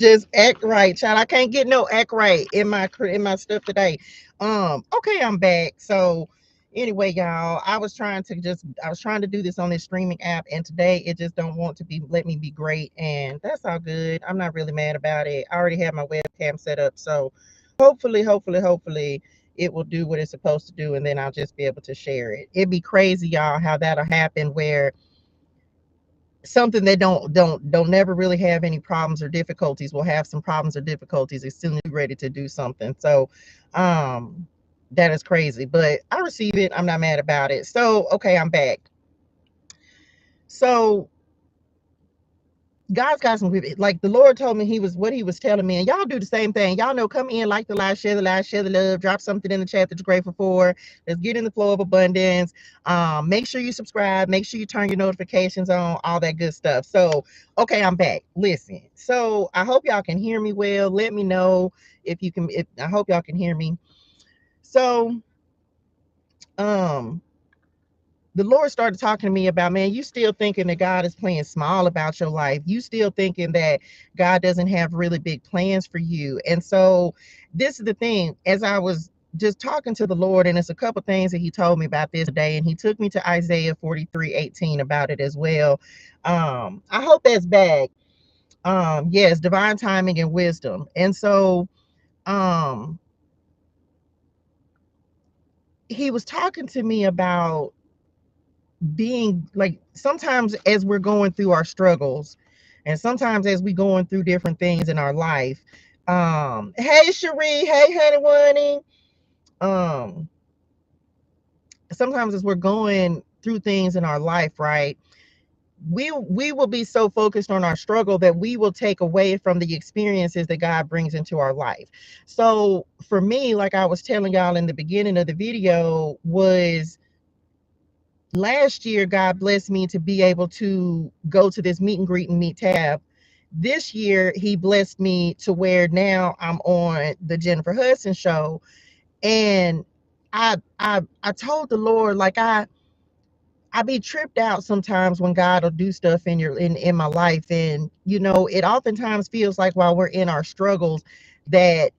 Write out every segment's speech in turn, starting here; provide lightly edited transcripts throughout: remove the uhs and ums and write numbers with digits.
Just act right, child. I can't get no act right in my stuff today. Okay, I'm back. So anyway, y'all, I was trying to do this on this streaming app, and today it just don't want to be let me be great, and that's all good. I'm not really mad about it. I already have my webcam set up, so hopefully it will do what it's supposed to do, and then I'll just be able to share it. It'd be crazy, y'all, how that'll happen where something that don't never really have any problems or difficulties will have some problems or difficulties as soon as you're ready to do something. So um that is crazy, but I receive it. I'm not mad about it. So okay, I'm back. So God's got some like the Lord told me he was telling me, and y'all do the same thing. Y'all know, come in, like the live, share the love, drop something in the chat that you're grateful for. Let's get in the flow of abundance. Make sure you subscribe, make sure you turn your notifications on, all that good stuff. So okay, I'm back. Listen, so I hope y'all can hear me well. Let me know if you can. If I hope y'all can hear me. So um the Lord started talking to me about, man, you still thinking that God is playing small about your life. You still thinking that God doesn't have really big plans for you. And so this is the thing, as I was just talking to the Lord, and it's a couple things that he told me about this today, and he took me to Isaiah 43:18 about it as well. I hope that's back. Yes, divine timing and wisdom. And so um he was talking to me about being like, sometimes as we're going through our struggles, and sometimes as we going through different things in our life, hey Cherie, hey honey bunny, um sometimes as we're going through things in our life, right, we will be so focused on our struggle that we will take away from the experiences that God brings into our life. So for me, like I was telling y'all in the beginning of the video, was last year God blessed me to be able to go to this meet and greet and meet tab. This year he blessed me to where now I'm on the Jennifer Hudson show. And I told the Lord, like, I be tripped out sometimes when God will do stuff in my life. And it oftentimes feels like while we're in our struggles that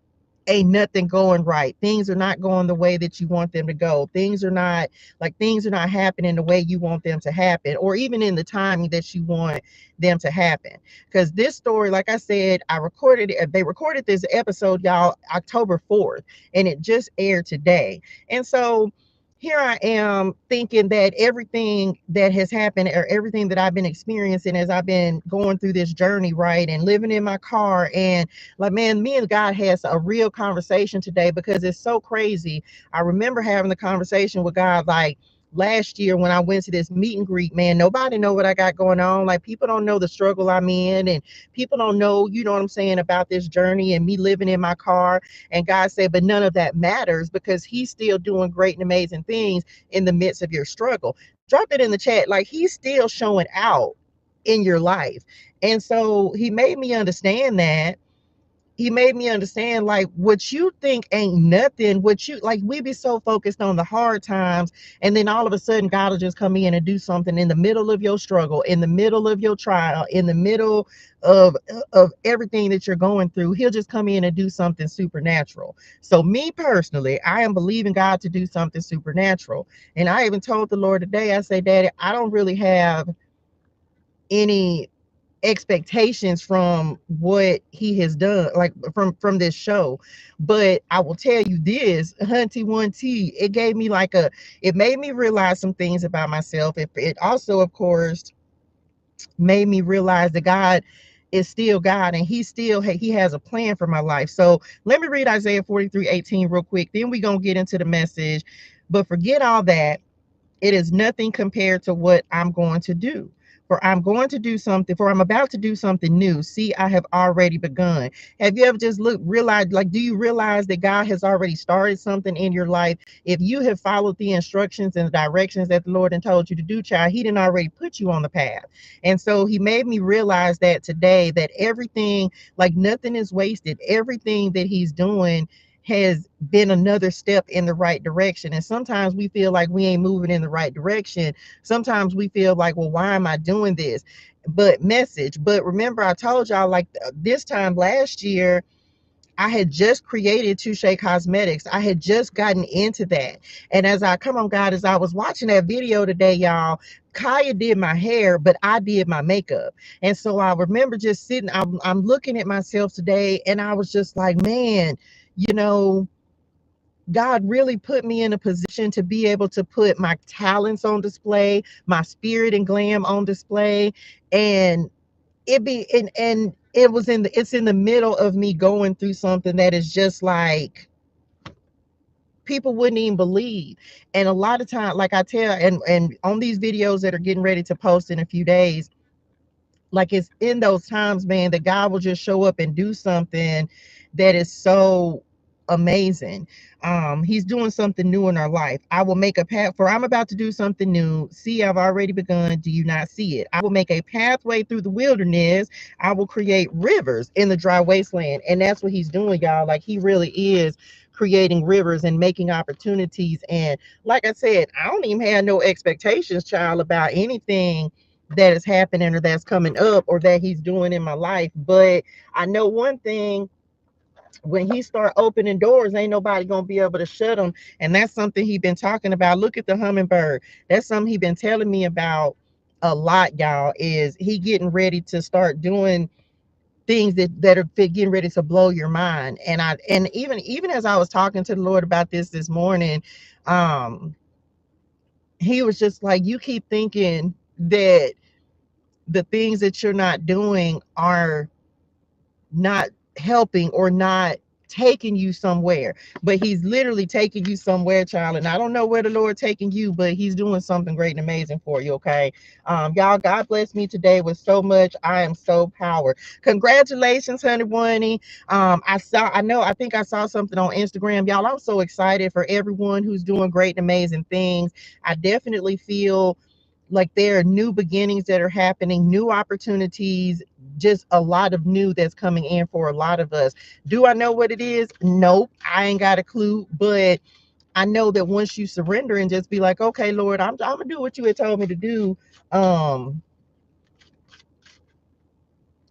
ain't nothing going right. Things are not going the way that you want them to go. Things are not happening the way you want them to happen, or even in the timing that you want them to happen. Because this story, like I said, they recorded this episode, y'all, October 4th, and it just aired today. And so here I am thinking that everything that has happened, or everything that I've been experiencing as I've been going through this journey, right, and living in my car, and like, man, me and God has a real conversation today, because it's so crazy. I remember having the conversation with God, like, last year when I went to this meet and greet. Man, nobody know what I got going on. Like, people don't know the struggle I'm in, and people don't know, you know what I'm saying, about this journey and me living in my car. And God said, but none of that matters, because he's still doing great and amazing things in the midst of your struggle. Drop it in the chat. Like, he's still showing out in your life. And so he made me understand, like, what you think ain't nothing, what you like, we be so focused on the hard times, and then all of a sudden God will just come in and do something in the middle of your struggle, in the middle of your trial, in the middle of everything that you're going through. He'll just come in and do something supernatural. So me personally, I am believing God to do something supernatural. And I even told the Lord today, I say, Daddy, I don't really have any expectations from what he has done, like from this show. But I will tell you this, hunty one t it gave me like it made me realize some things about myself. It also, of course, made me realize that God is still God, and he has a plan for my life. So let me read Isaiah 43:18 real quick, then we gonna get into the message. But forget all that, it is nothing compared to what I'm going to do. For I'm about to do something new. See, I have already begun. Have you ever just realized, like, do you realize that God has already started something in your life? If you have followed the instructions and the directions that the Lord had told you to do, child, he didn't already put you on the path. And so he made me realize that today, that everything, like, nothing is wasted. Everything that he's doing has been another step in the right direction. And sometimes we feel like we ain't moving in the right direction. Sometimes we feel like, well, why am I doing this? But remember, I told y'all, like, this time last year, I had just created ToShae Cosmetics. I had just gotten into that. And as I come on, God, as I was watching that video today, y'all, Kaya did my hair, but I did my makeup. And so I remember just sitting, I'm looking at myself today, and I was just like, man, you know, God really put me in a position to be able to put my talents on display, my spirit and glam on display. And it's in the middle of me going through something that is just like people wouldn't even believe. And a lot of time, like I tell, and on these videos that are getting ready to post in a few days, like, it's in those times, man, that God will just show up and do something that is so amazing. He's doing something new in our life. I will make a path, for I'm about to do something new. See, I've already begun. Do you not see it? I will make a pathway through the wilderness. I will create rivers in the dry wasteland. And that's what he's doing, y'all. Like, he really is creating rivers and making opportunities. And like I said, I don't even have no expectations, child, about anything that is happening or that's coming up or that he's doing in my life. But I know one thing: when he start opening doors, ain't nobody gonna be able to shut them. And that's something he been talking about. Look at the hummingbird. That's something he been telling me about a lot, y'all. Is he getting ready to start doing things that are getting ready to blow your mind? And even as I was talking to the Lord about this morning, um he was just like, you keep thinking that the things that you're not doing are not helping or not taking you somewhere, but he's literally taking you somewhere, child. And I don't know where the Lord taking you, but he's doing something great and amazing for you. Okay. Y'all, God bless me today with so much. I am so powered. Congratulations, honey bunny. I think I saw something on Instagram, y'all. I'm so excited for everyone who's doing great and amazing things. I definitely feel like there are new beginnings that are happening, new opportunities, just a lot of new that's coming in for a lot of us. Do I know what it is? Nope, I ain't got a clue, but I know that once you surrender and just be like, okay, Lord, I'm gonna do what you had told me to do. um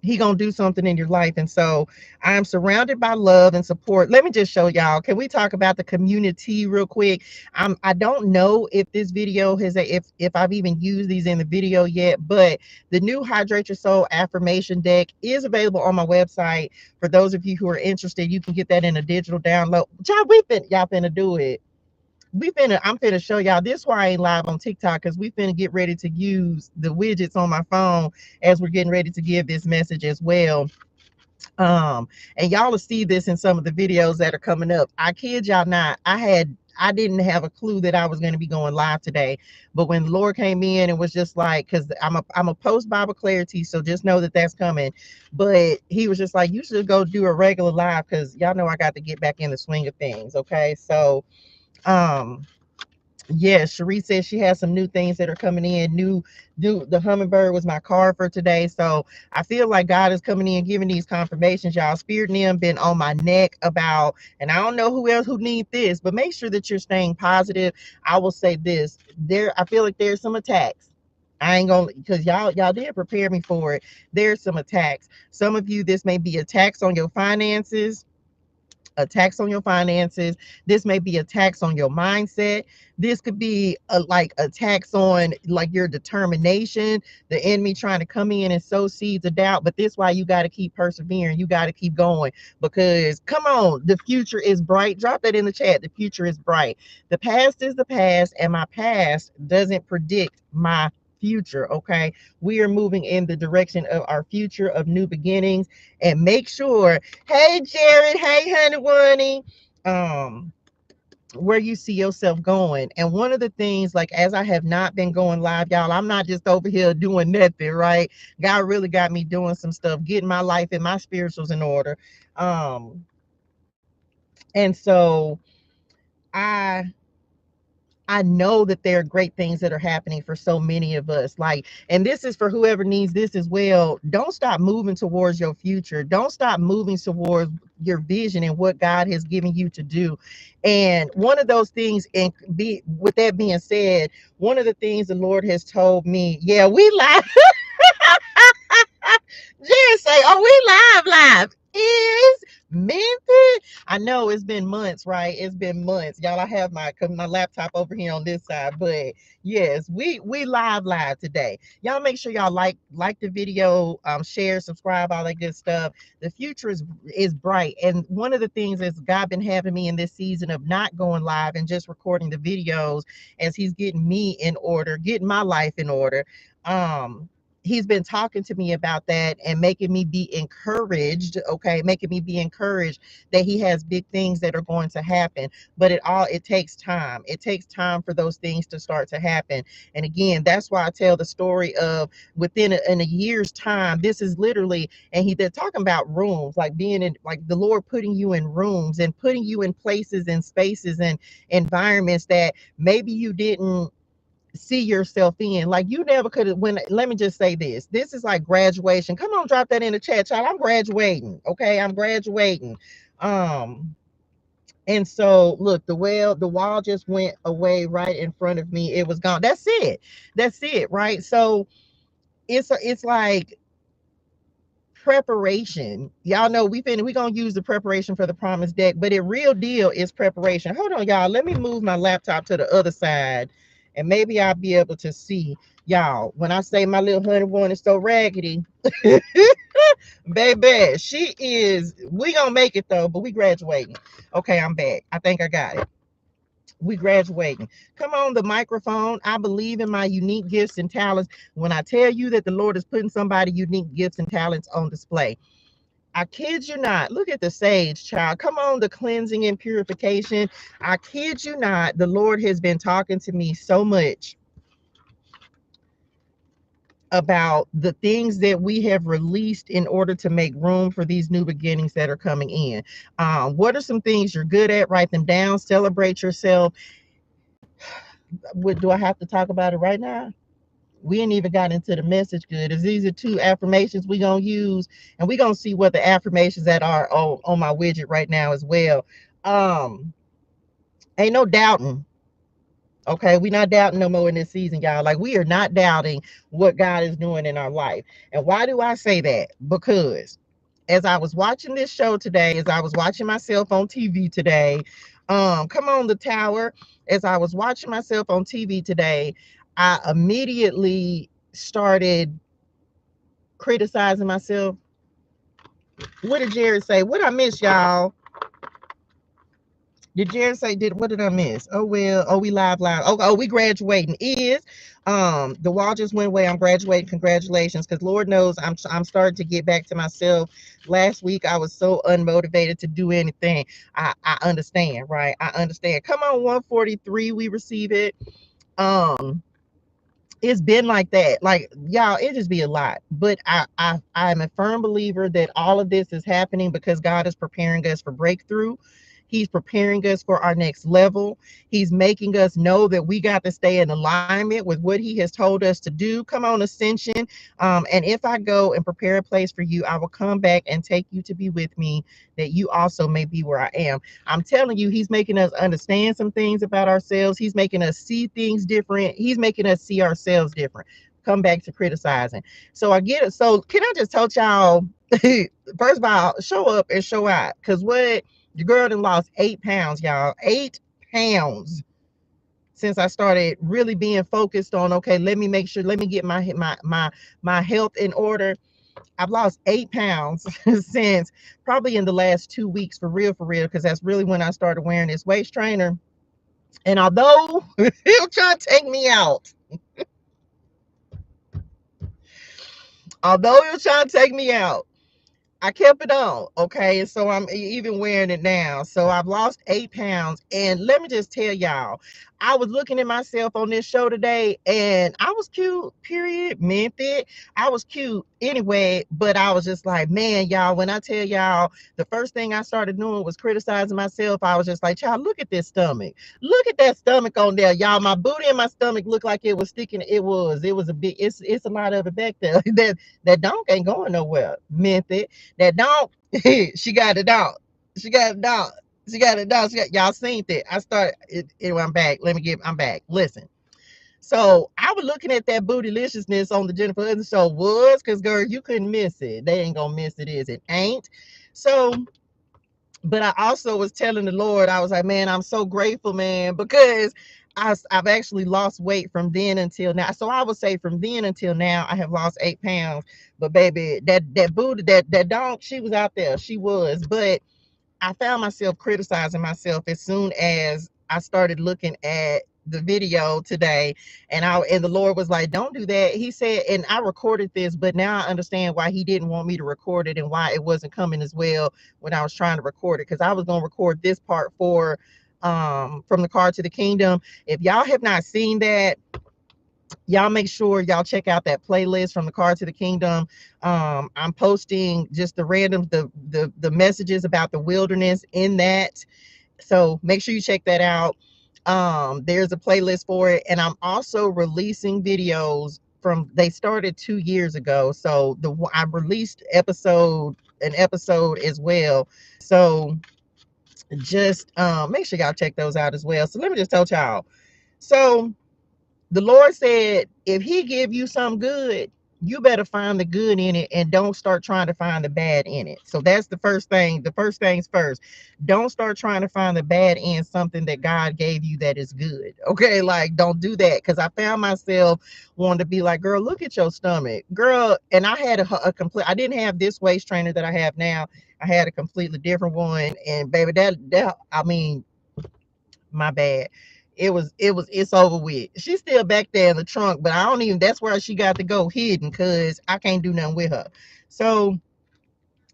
he gonna do something in your life. And so I'm surrounded by love and support. Let me just show y'all, can we talk about the community real quick? I don't know if this video has if I've even used these in the video yet, but the new Hydrate Your Soul affirmation deck is available on my website. For those of you who are interested, you can get that in a digital download. Y'all finna do it. I'm finna show y'all this. Why I ain't live on TikTok, because we finna get ready to use the widgets on my phone as we're getting ready to give this message as well. And y'all will see this in some of the videos that are coming up. I kid y'all not, I didn't have a clue that I was going to be going live today. But when the Lord came in and was just like, because I'm a post Bible clarity, so just know that that's coming. But he was just like, you should go do a regular live, because y'all know I got to get back in the swing of things. Okay, so yeah, Cherie says she has some new things that are coming in. The hummingbird was my card for today. So I feel like God is coming in, giving these confirmations, y'all. Spirit and them been on my neck about, and I don't know who else who need this, but make sure that you're staying positive. I will say this: I feel like there's some attacks. I ain't gonna, because y'all did prepare me for it. There's some attacks. Some of you, this may be attacks on your finances, attacks on your finances. This may be attacks on your mindset. This could be like attacks on like your determination, the enemy trying to come in and sow seeds of doubt. But this is why you got to keep persevering. You got to keep going, because come on, the future is bright. Drop that in the chat. The future is bright. The past is the past, and my past doesn't predict my future. Okay, we are moving in the direction of our future, of new beginnings. And make sure, hey Jared, hey honey bunny, where you see yourself going. And one of the things, like, as I have not been going live, y'all, I'm not just over here doing nothing, right? God really got me doing some stuff, getting my life and my spirituals in order. And so I I know that there are great things that are happening for so many of us. Like, and this is for whoever needs this as well. Don't stop moving towards your future. Don't stop moving your vision and what God has given you to do. And one of those things, and be with that being said, one of the things the Lord has told me, yeah, we live. Just say, oh, we live is Memphis. I know it's been months, right? It's been months, y'all. I have my laptop over here on this side, but yes, we live today. Y'all make sure y'all like the video, share, subscribe, all that good stuff. The future is bright, and one of the things is God been having me in this season of not going live and just recording the videos as He's getting me in order, getting my life in order. He's been talking to me about that and making me be encouraged, okay, making me be encouraged that he has big things that are going to happen. But it takes time. It takes time for those things to start to happen. And again, that's why I tell the story of within in a year's time. This is literally, and they're talking about rooms, like being in, like the Lord putting you in rooms and putting you in places and spaces and environments that maybe you didn't see yourself in. Like you never could have. When, let me just say this is like graduation. Come on, drop that in the chat, child. I'm graduating. Okay, I'm graduating. And so look, the wall just went away right in front of me. It was gone. That's it, right? So it's like preparation. Y'all know we gonna use the preparation for the promise deck, but it real deal is preparation. Hold on, y'all. Let me move my laptop to the other side, and maybe I'll be able to see y'all. When I say my little honey one is so raggedy, baby, she is. We gonna make it though, but we graduating. Okay, I'm back. I think I got it. We graduating. Come on, the microphone. I believe in my unique gifts and talents. When I tell you that the Lord is putting somebody unique gifts and talents on display, I kid you not. Look at the sage, child. Come on, the cleansing and purification. I kid you not. The Lord has been talking to me so much about the things that we have released in order to make room for these new beginnings that are coming in. What are some things you're good at? Write them down. Celebrate yourself. Do I have to talk about it right now? We ain't even got into the message good. Is these are two affirmations we gonna use, and we gonna see what the affirmations that are on my widget right now as well. Ain't no doubting. Okay, we not doubting no more in this season, y'all. Like we are not doubting what God is doing in our life. And why do I say that? Because as I was watching this show today, as I was watching myself on TV today, come on the tower. As I was watching myself on TV today, I immediately started criticizing myself. What did Jared say? What I miss, y'all? Did Jared say what did I miss? Oh well, oh we live. Oh, we graduating is the wall just went away. I'm graduating. Congratulations. Because Lord knows I'm starting to get back to myself. Last week I was so unmotivated to do anything. I understand, right? I understand. Come on, 143, we receive it. It's been like that. Like y'all, it just be a lot. But I'm a firm believer that all of this is happening because God is preparing us for breakthrough. He's preparing us for our next level. He's making us know that we got to stay in alignment with what he has told us to do. Come on, ascension. And if I go and prepare a place for you, I will come back and take you to be with me, that you also may be where I am. I'm telling you, he's making us understand some things about ourselves. He's making us see things different. He's making us see ourselves different. Come back to criticizing. So I get it. So can I just tell y'all, first of all, show up and show out. Because what? The girl done lost 8 pounds, y'all. 8 pounds since I started really being focused on, okay, let me make sure, let me get my health in order. I've lost 8 pounds since probably in the last 2 weeks, for real, because that's really when I started wearing this waist trainer. And although he'll try to take me out, I kept it on, okay? So I'm even wearing it now. So I've lost 8 pounds. And let me just tell y'all, I was looking at myself on this show today, and I was cute, period, meant it. I was cute anyway, but I was just like, man, y'all, when I tell y'all, the first thing I started doing was criticizing myself. I was just like, child, look at this stomach. Look at that stomach on there, y'all. My booty and my stomach looked like it was sticking. It was a big, it's a lot of it back there. That donk ain't going nowhere, meant it. That don't, she got it out. She got a dog. She got a dog. Y'all seen that. I started it, I'm back. I'm back. Listen. So I was looking at that bootyliciousness on the Jennifer Hudson show was because girl, you couldn't miss it. They ain't gonna miss it, is it? Ain't. So, but I also was telling the Lord, I was like, man, I'm so grateful, man, because I've actually lost weight from then until now. So I would say from then until now, I have lost 8 pounds. But baby, that booty, that dog, she was out there. She was, but I found myself criticizing myself as soon as I started looking at the video today, and the Lord was like, don't do that. He said, and I recorded this, but now I understand why he didn't want me to record it and why it wasn't coming as well when I was trying to record it, because I was going to record this part for from the car to the kingdom. If y'all have not seen that, y'all make sure y'all check out that playlist from the car to the kingdom. I'm posting just the random the messages about the wilderness in that, so make sure you check that out. There's a playlist for it, and I'm also releasing videos from, they started 2 years ago, so I released an episode as well, so just make sure y'all check those out as well. So let me just tell y'all, so the Lord said, if he give you something good, you better find the good in it and don't start trying to find the bad in it. So that's the first thing. The first things first. Don't start trying to find the bad in something that God gave you that is good. Okay, like don't do that, because I found myself wanting to be like, girl, look at your stomach, girl. And I had a complete. I didn't have this waist trainer that I have now. I had a completely different one, and baby, that I mean, my bad. It's over with. She's still back there in the trunk, but I don't even, that's where she got to go hidden, because I can't do nothing with her. So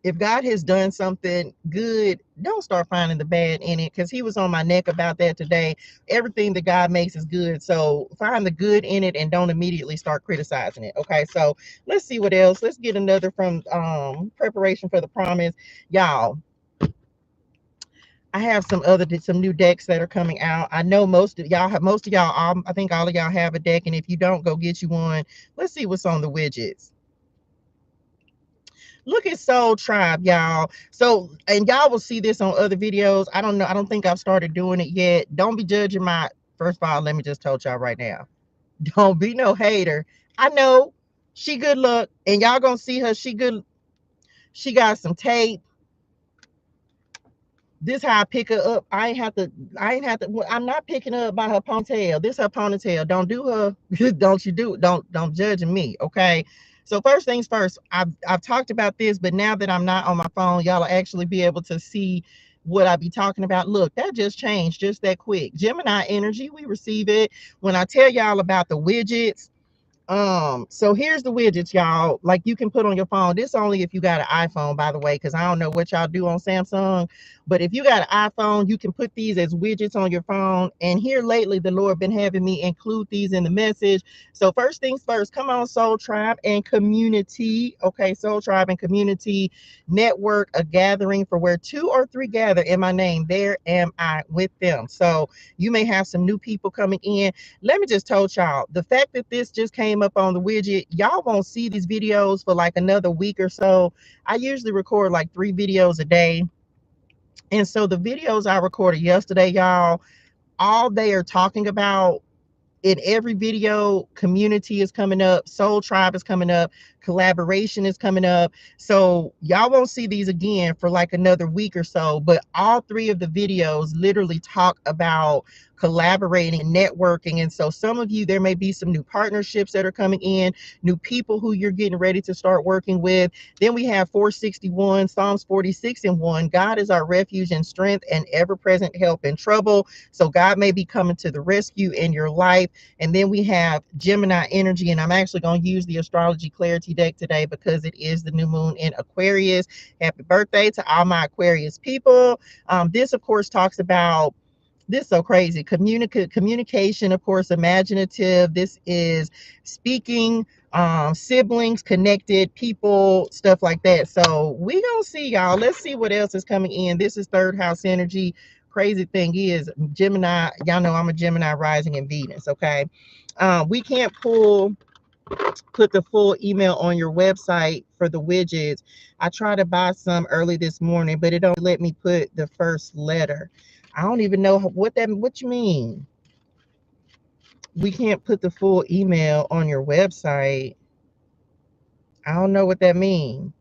if God has done something good, don't start finding the bad in it, because he was on my neck about that today. Everything that God makes is good, so find the good in it and don't immediately start criticizing it. Okay, so let's see what else. Let's get another from Preparation for the Promise. Y'all, I have some new decks that are coming out. I know most of y'all I think all of y'all have a deck, and if you don't, go get you one. Let's see what's on the widgets. Look at Soul Tribe, y'all. So, and y'all will see this on other videos. I don't know. I don't think I've started doing it yet. Don't be judging my, first of all, let me just tell y'all right now. Don't be no hater. I know she good luck, and y'all gonna see her. She good. She got some tape. This how I pick her up. I'm not picking her up by her ponytail. This her ponytail. Don't do her. Don't judge me. Okay. So first things first, I've talked about this, but now that I'm not on my phone, y'all will actually be able to see what I be talking about. Look, that just changed just that quick. Gemini energy, we receive it. When I tell y'all about the widgets, so here's the widgets, y'all, like you can put on your phone. This only if you got an iPhone, by the way, because I don't know what y'all do on Samsung, but if you got an iPhone, you can put these as widgets on your phone. And here lately, the Lord been having me include these in the message. So first things first, come on, Soul Tribe and Community. Okay, Soul Tribe and Community Network, a gathering for where 2 or 3 gather in my name, there am I with them. So you may have some new people coming in. Let me just tell y'all, the fact that this just came up on the widget, y'all won't see these videos for like another week or so. I usually record like 3 videos a day. And so the videos I recorded yesterday, y'all, all they are talking about in every video, community is coming up, Soul Tribe is coming up, collaboration is coming up. So y'all won't see these again for like another week or so, but all 3 of the videos literally talk about collaborating and networking. And so some of you, there may be some new partnerships that are coming in, new people who you're getting ready to start working with. Then we have 461, Psalms 46 and 1. God is our refuge and strength and ever-present help in trouble. So God may be coming to the rescue in your life. And then we have Gemini energy, and I'm actually going to use the astrology clarity deck today because it is the new moon in Aquarius. Happy birthday to all my Aquarius people. This of course talks about, this so crazy, communication, of course, imaginative. This is speaking, siblings, connected people, stuff like that. So we gonna see, y'all. Let's see what else is coming in. This is 3rd house energy. Crazy thing is, Gemini, y'all know I'm a Gemini rising in Venus. Okay, we can't pull put the full email on your website for the widgets. I tried to buy some early this morning, but it don't let me put the first letter. I don't even know what you mean. We can't put the full email on your website. I don't know what that means.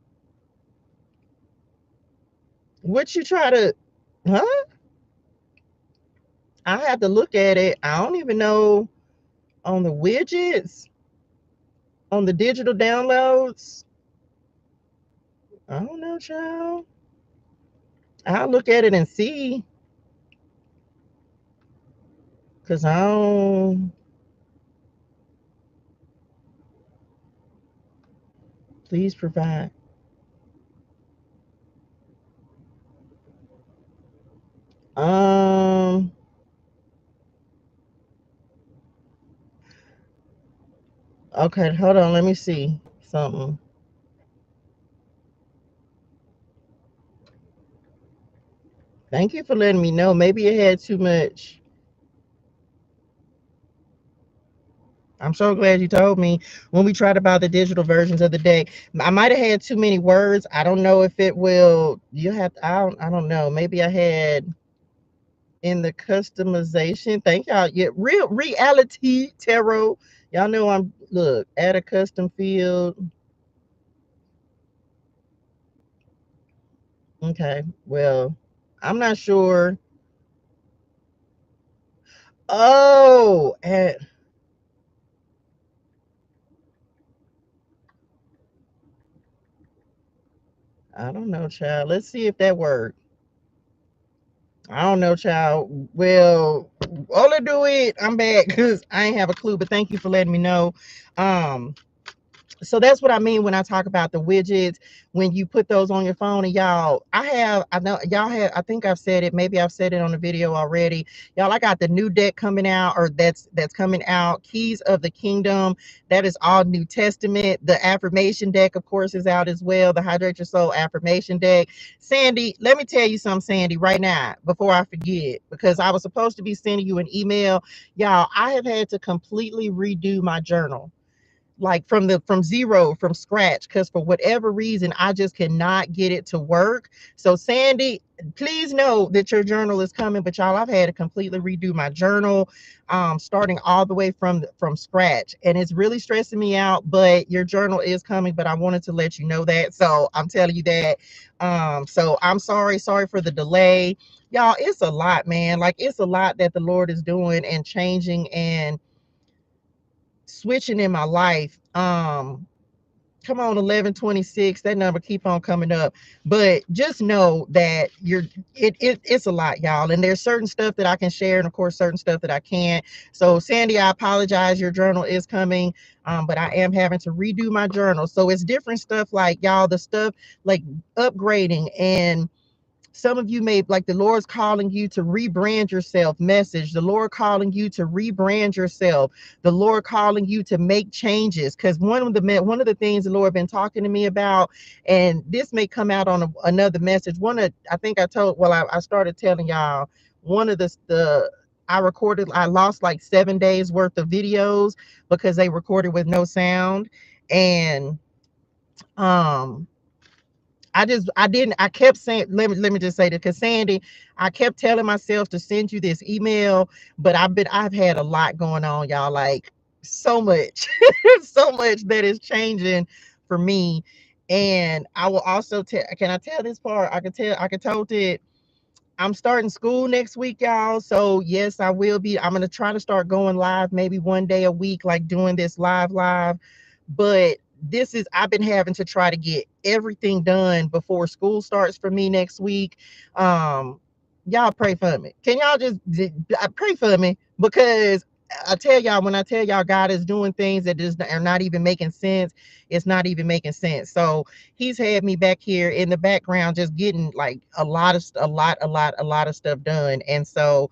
What you try to, huh? I have to look at it. I don't even know on the widgets, on the digital downloads. I don't know, child. I'll look at it and see. Cause I don't. Please provide. Um. Okay, hold on. Let me see something. Thank you for letting me know. Maybe it had too much. I'm so glad you told me when we tried about the digital versions of the deck. I might have had too many words. I don't know if it will. You have. I don't know. Maybe I had in the customization. Thank y'all. Yeah, real reality tarot. Y'all know I'm look add a custom field. Okay. Well, I'm not sure. Oh, I don't know, child. Let's see if that worked. I don't know, child. Well, all I do it, I'm back because I ain't have a clue. But thank you for letting me know. Um, so that's what I mean when I talk about the widgets. When you put those on your phone, and y'all, I know y'all have, I think I've said it, maybe I've said it on the video already. Y'all, I got the new deck coming out, or that's coming out, Keys of the Kingdom. That is all New Testament. The affirmation deck, of course, is out as well. The Hydrate Your Soul affirmation deck. Sandy, let me tell you something, Sandy, right now, before I forget, because I was supposed to be sending you an email. Y'all, I have had to completely redo my journal, like from zero, from scratch, because for whatever reason I just cannot get it to work. So Sandy, please know that your journal is coming. But y'all, I've had to completely redo my journal, starting all the way from scratch, and it's really stressing me out. But your journal is coming, but I wanted to let you know that, so I'm telling you that. So I'm sorry for the delay. Y'all, it's a lot, man. Like, it's a lot that the Lord is doing and changing and switching in my life. Come on, 1126, that number keep on coming up. But just know that it's a lot, y'all, and there's certain stuff that I can share, and of course certain stuff that I can't. So Sandy, I apologize, your journal is coming, but I am having to redo my journal. So it's different stuff, like, y'all, the stuff like upgrading. And some of you may, like, the Lord's calling you to rebrand yourself. Message, the Lord calling you to rebrand yourself. The Lord calling you to make changes. Because one of the things the Lord been talking to me about, and this may come out on another message. I think I told, well, I started telling y'all, one of I lost like 7 days worth of videos because they recorded with no sound. And um I kept saying, let me just say that, because Sandy, I kept telling myself to send you this email, but I've had a lot going on, y'all, like so much, so much that is changing for me. And I will also tell, can I tell this part? I can tell it. I'm starting school next week, y'all. So yes, I will be. I'm gonna try to start going live maybe one day a week, like doing this live. But I've been having to try to get everything done before school starts for me next week. Um, y'all pray for me. Can y'all just pray for me? Because I tell y'all, when I tell y'all God is doing things that just are not even making sense, it's not even making sense. So he's had me back here in the background just getting like a lot of stuff done. And so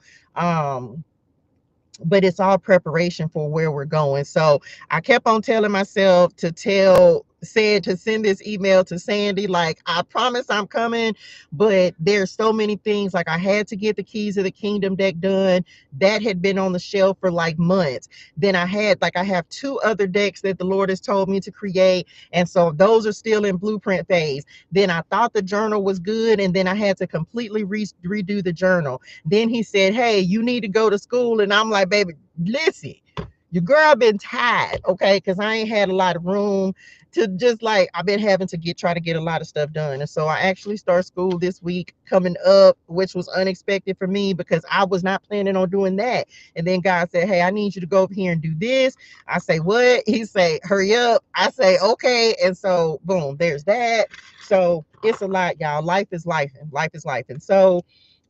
but it's all preparation for where we're going. So I kept on telling myself to tell said to send this email to Sandy, like, I promise I'm coming, but there's so many things. Like, I had to get the Keys of the Kingdom deck done. That had been on the shelf for like months. Then I have 2 other decks that the Lord has told me to create, and so those are still in blueprint phase. Then I thought the journal was good, and then I had to completely redo the journal. Then he said, hey, you need to go to school. And I'm like, baby, listen, your girl been tired, okay? Because I ain't had a lot of room to just, like, I've been having to try to get a lot of stuff done. And so I actually start school this week coming up, which was unexpected for me because I was not planning on doing that. And then God said, hey, I need you to go over here and do this. I say, what? He say, hurry up. I say, okay. And so boom, there's that. So it's a lot, y'all. Life is life, and life is life. And so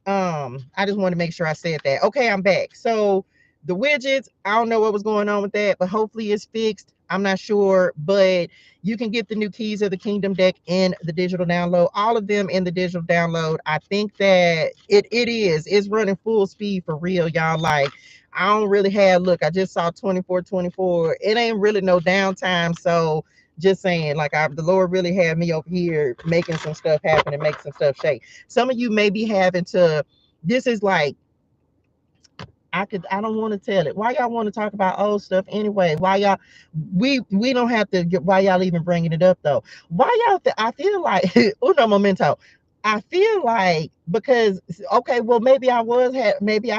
I just want to make sure I said that. Okay, I'm back. So the widgets, I don't know what was going on with that, but hopefully it's fixed. I'm not sure, but you can get the new Keys of the Kingdom deck in the digital download, all of them in the digital download. I think that it's running full speed for real, y'all. Like, I don't really have, look, I just saw 24. It ain't really no downtime. So just saying, like, the Lord really had me over here making some stuff happen and make some stuff shake. Some of you may be having to, this is like, I don't want to tell it. Why y'all want to talk about old stuff anyway? Why y'all, we don't have to get, why y'all even bringing it up though? Why y'all, I feel like, uno momento. I feel like, because, okay, well, maybe I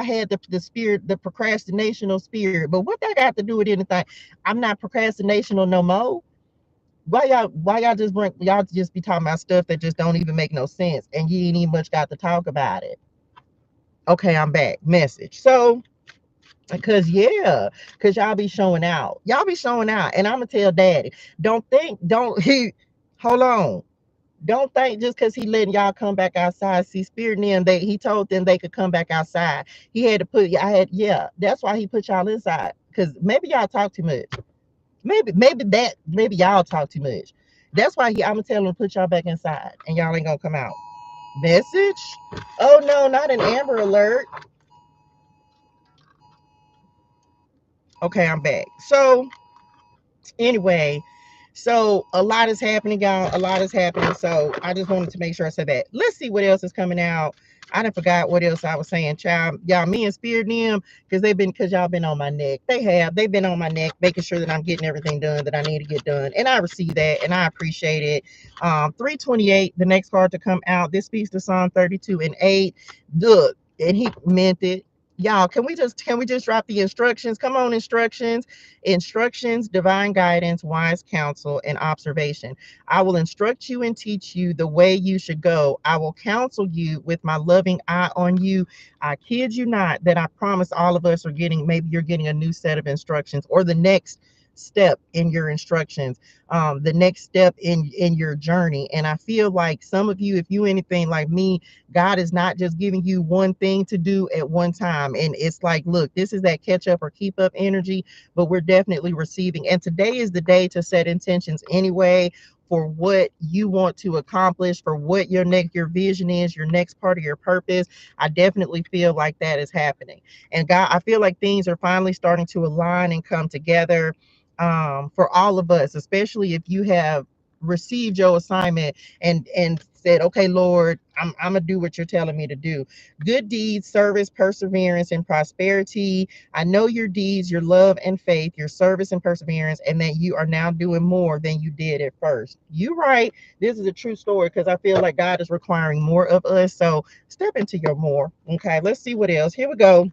had the spirit, the procrastinational spirit, but what that got to do with anything? I'm not procrastinational no more. Why y'all just be talking about stuff that just don't even make no sense, and you ain't even much got to talk about it. Okay, I'm back. Message. So, because y'all be showing out. And I'm gonna tell daddy, he hold on. Don't think just because he letting y'all come back outside. See, Spirit and them, he told them they could come back outside. He had to put, that's why he put y'all inside. Because maybe y'all talk too much. Maybe y'all talk too much. That's why I'm gonna tell him to put y'all back inside, and y'all ain't gonna come out. Message? Oh no, not an Amber Alert. Okay, I'm back. So anyway, so a lot is happening, y'all. A lot is happening. So I just wanted to make sure I said that. Let's see what else is coming out. I done forgot what else I was saying, child. Y'all, me and Spirit and them, because y'all been on my neck. They've been on my neck, making sure that I'm getting everything done that I need to get done. And I receive that and I appreciate it. 328, the next card to come out. This speaks to Psalm 32 and 8. Look, and he meant it. Y'all, can we just drop the instructions? Come on, instructions, divine guidance, wise counsel, and observation. I will instruct you and teach you the way you should go. I will counsel you with my loving eye on you. I kid you not that I promise all of us are getting, maybe you're getting a new set of instructions, or the next step in your instructions, the next step in your journey. And I feel like some of you, if you anything like me, God is not just giving you one thing to do at one time. And it's like, look, this is that catch up or keep up energy, but we're definitely receiving. And today is the day to set intentions anyway, for what you want to accomplish, for what your vision is, your next part of your purpose. I definitely feel like that is happening. And God, I feel like things are finally starting to align and come together, for all of us, especially if you have received your assignment and said, okay, Lord, I'm gonna do what you're telling me to do. Good deeds, service, perseverance, and prosperity. I know your deeds, your love and faith, your service and perseverance, and that you are now doing more than you did at first. You right. This is a true story, because I feel like God is requiring more of us. So step into your more. Okay, let's see what else. Here we go.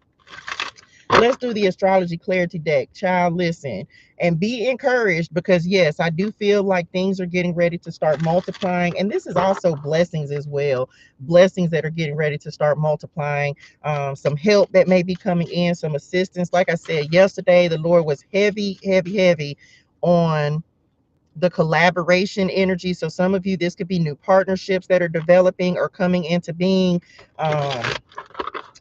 Let's do the astrology clarity deck. Child, listen and be encouraged, because yes, I do feel like things are getting ready to start multiplying. And this is also blessings as well. Blessings that are getting ready to start multiplying. Some help that may be coming in, some assistance. Like I said yesterday, the Lord was heavy on the collaboration energy. So some of you, this could be new partnerships that are developing or coming into being.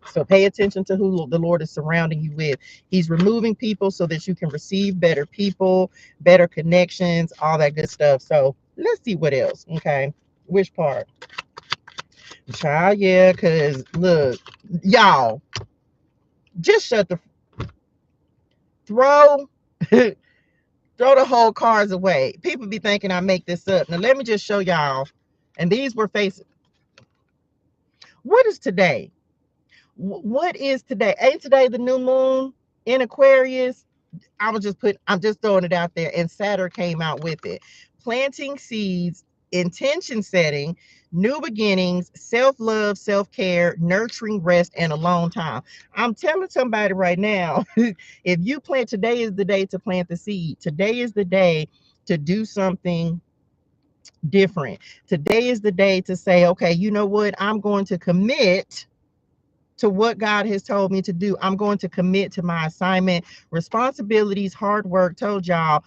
So pay attention to who the Lord is surrounding you with. He's removing people so that you can receive better people, better connections, all that good stuff. So let's see what else. Okay. Which part? Child, yeah, because look, y'all, just shut the throw Throw the whole cards away. People be thinking I make this up. Now let me just show y'all. And these were faces. What is today? What is today? Ain't today the new moon in Aquarius? I'm just throwing it out there. And Saturn came out with it. Planting seeds, intention setting, new beginnings, self-love, self-care, nurturing, rest, and alone time. I'm telling somebody right now, if you plant, today is the day to plant the seed. Today is the day to do something different. Today is the day to say, okay, you know what? I'm going to commit to what God has told me to do. I'm going to commit to my assignment, responsibilities, hard work. Told y'all,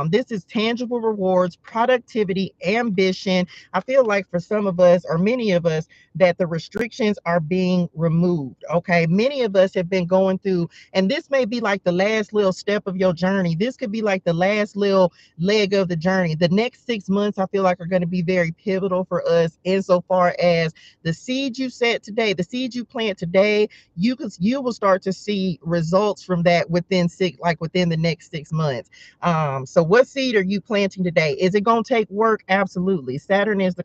this is tangible rewards, productivity, ambition. I feel like for some of us, or many of us, that the restrictions are being removed. Okay. Many of us have been going through, and this may be like the last little step of your journey. This could be like the last little leg of the journey. The next 6 months, I feel like, are going to be very pivotal for us insofar as the seed you set today, the seed you plant today, you will start to see results from that within the next 6 months. So what seed are you planting today? Is it going to take work? Absolutely. Saturn is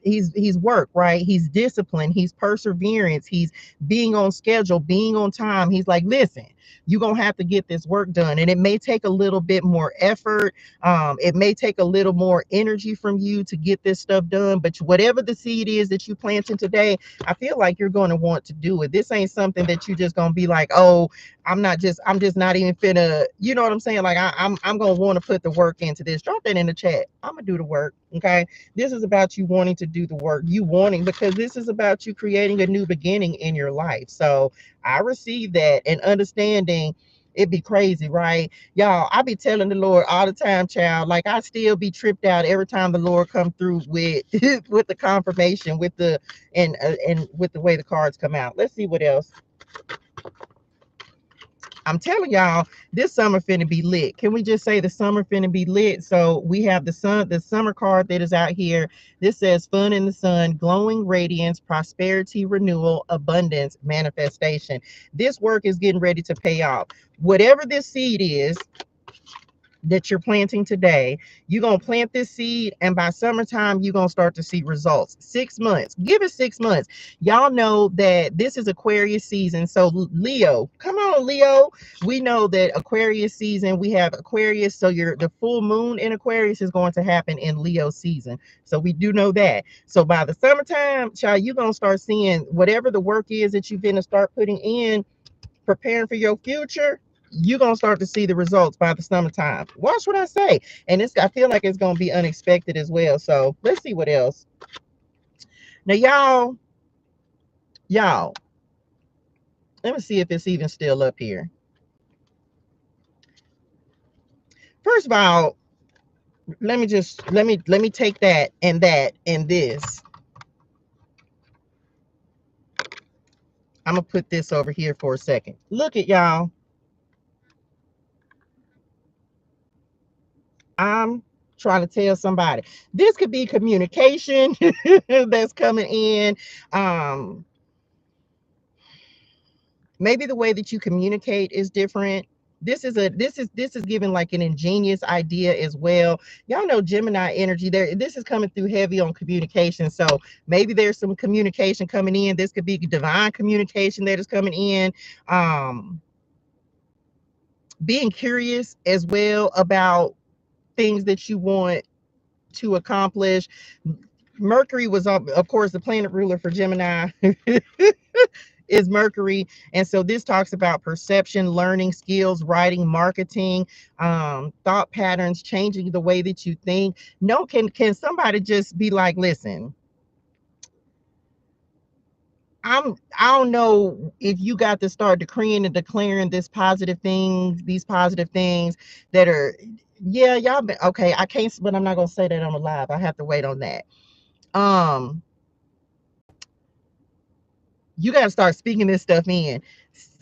he's work, right? He's discipline, he's perseverance, he's being on schedule, being on time. He's like, listen, you're going to have to get this work done. And it may take a little bit more effort. It may take a little more energy from you to get this stuff done, but whatever the seed is that you planting today, I feel like you're going to want to do it. This ain't something that you just going to be like, oh, I'm just not even finna, you know what I'm saying? Like I'm going to want to put the work into this. Drop that in the chat. I'm going to do the work. Okay. This is about you wanting to do the work, because this is about you creating a new beginning in your life. So I receive that, and understanding it'd be crazy, right? Y'all, I be telling the Lord all the time, child, like I still be tripped out every time the Lord come through with with the confirmation, with the and with the way the cards come out. Let's see what else. I'm telling y'all, this summer finna be lit. Can we just say the summer finna be lit? So we have the summer card that is out here. This says fun in the sun, glowing radiance, prosperity, renewal, abundance, manifestation. This work is getting ready to pay off. Whatever this seed is that you're planting today, you're going to plant this seed, and by summertime, you're going to start to see results. 6 months. Give it 6 months. Y'all know that this is Aquarius season. So Leo, come on, Leo. We know that Aquarius season, we have Aquarius. So the full moon in Aquarius is going to happen in Leo season. So we do know that. So by the summertime, child, you're going to start seeing whatever the work is that you've been to start putting in, preparing for your future. You're gonna start to see the results by the summertime. Watch what I say. And I feel like it's gonna be unexpected as well. So let's see what else. Now, y'all, let me see if it's even still up here. First of all, let me take that and this. I'm gonna put this over here for a second. Look at y'all. I'm trying to tell somebody. This could be communication that's coming in. Maybe the way that you communicate is different. This is giving like an ingenious idea as well. Y'all know Gemini energy there. This is coming through heavy on communication. So maybe there's some communication coming in. This could be divine communication that is coming in. Being curious as well about things that you want to accomplish. Mercury was, of course, the planet ruler for Gemini is Mercury. And so this talks about perception, learning skills, writing, marketing, thought patterns, changing the way that you think. No, can somebody just be like, listen, I don't know if you got to start decreeing and declaring these positive things that are, yeah, y'all been okay. I can't, but I'm not gonna say that on the live. I have to wait on that. You got to start speaking this stuff in.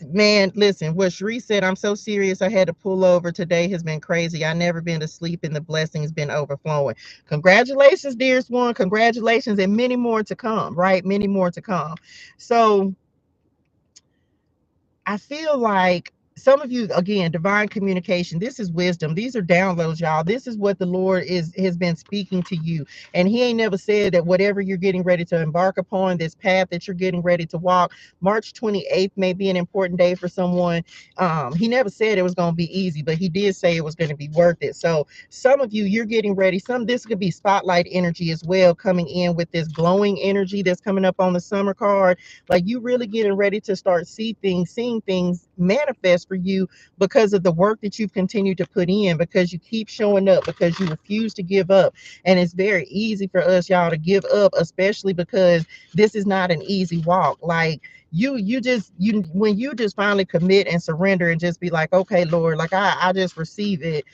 Man, listen, what Sheree said, I'm so serious. I had to pull over. Today has been crazy. I never been to sleep and the blessings been overflowing. Congratulations, dearest one. Congratulations, and many more to come, right? Many more to come. So I feel like some of you, again, divine communication, this is wisdom, these are downloads, y'all. This is what the Lord has been speaking to you. And he ain't never said that whatever you're getting ready to embark upon, this path that you're getting ready to walk, March 28th may be an important day for someone. He never said it was going to be easy, but he did say it was going to be worth it. So some of you, you're getting ready, this could be spotlight energy as well, coming in with this glowing energy that's coming up on the summer card. Like, you really getting ready to start seeing things manifest for you because of the work that you've continued to put in, because you keep showing up, because you refuse to give up. And it's very easy for us, y'all, to give up, especially because this is not an easy walk. Like, you when you just finally commit and surrender and just be like, okay, Lord, like I just receive it.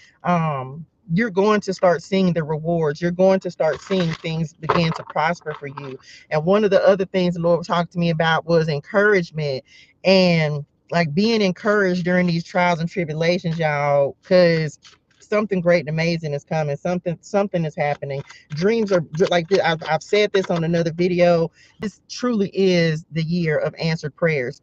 You're going to start seeing the rewards. You're going to start seeing things begin to prosper for you. And one of the other things the Lord talked to me about was encouragement, and like being encouraged during these trials and tribulations, y'all, because something great and amazing is coming. Something is happening. Dreams are like this. I've said this on another video. This truly is the year of answered prayers.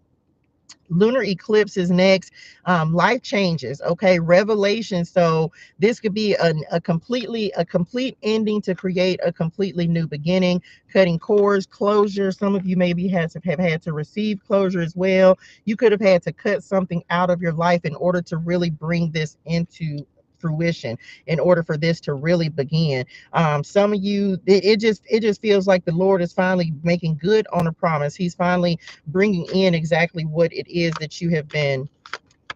Lunar eclipse is next. Life changes. Okay, revelation. So this could be a complete ending to create a completely new beginning. Cutting cords, closure. Some of you maybe have had to receive closure as well. You could have had to cut something out of your life in order to really bring this into fruition, in order for this to really begin. Some of you, it just feels like the Lord is finally making good on a promise. He's finally bringing in exactly what it is that you have been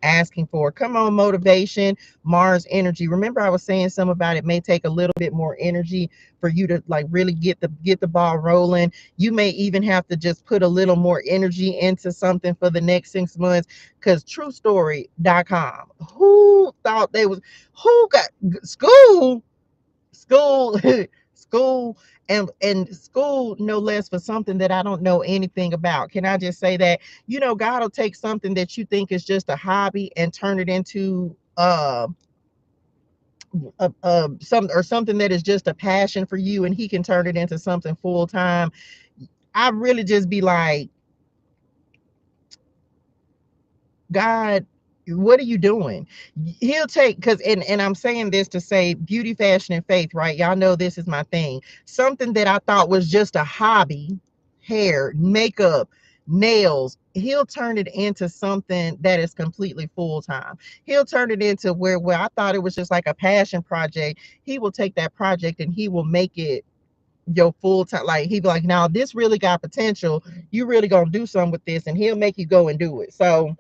asking for. Come on, motivation, Mars energy. Remember, I was saying something about it may take a little bit more energy for you to like really get the ball rolling. You may even have to just put a little more energy into something for the next 6 months. Because truestory.com, who got school school and school, no less, for something that I don't know anything about. Can I just say that, God will take something that you think is just a hobby and turn it into something that is just a passion for you, and he can turn it into something full time. I really just be like, God, what are you doing? He'll take, because and I'm saying this to say beauty, fashion, and faith, right? Y'all know this is my thing. Something that I thought was just a hobby, hair, makeup, nails, he'll turn it into something that is completely full time. He'll turn it into where I thought it was just like a passion project. He will take that project and he will make it your full time. Like, he'd be like, now this really got potential. You really gonna do something with this, and he'll make you go and do it. So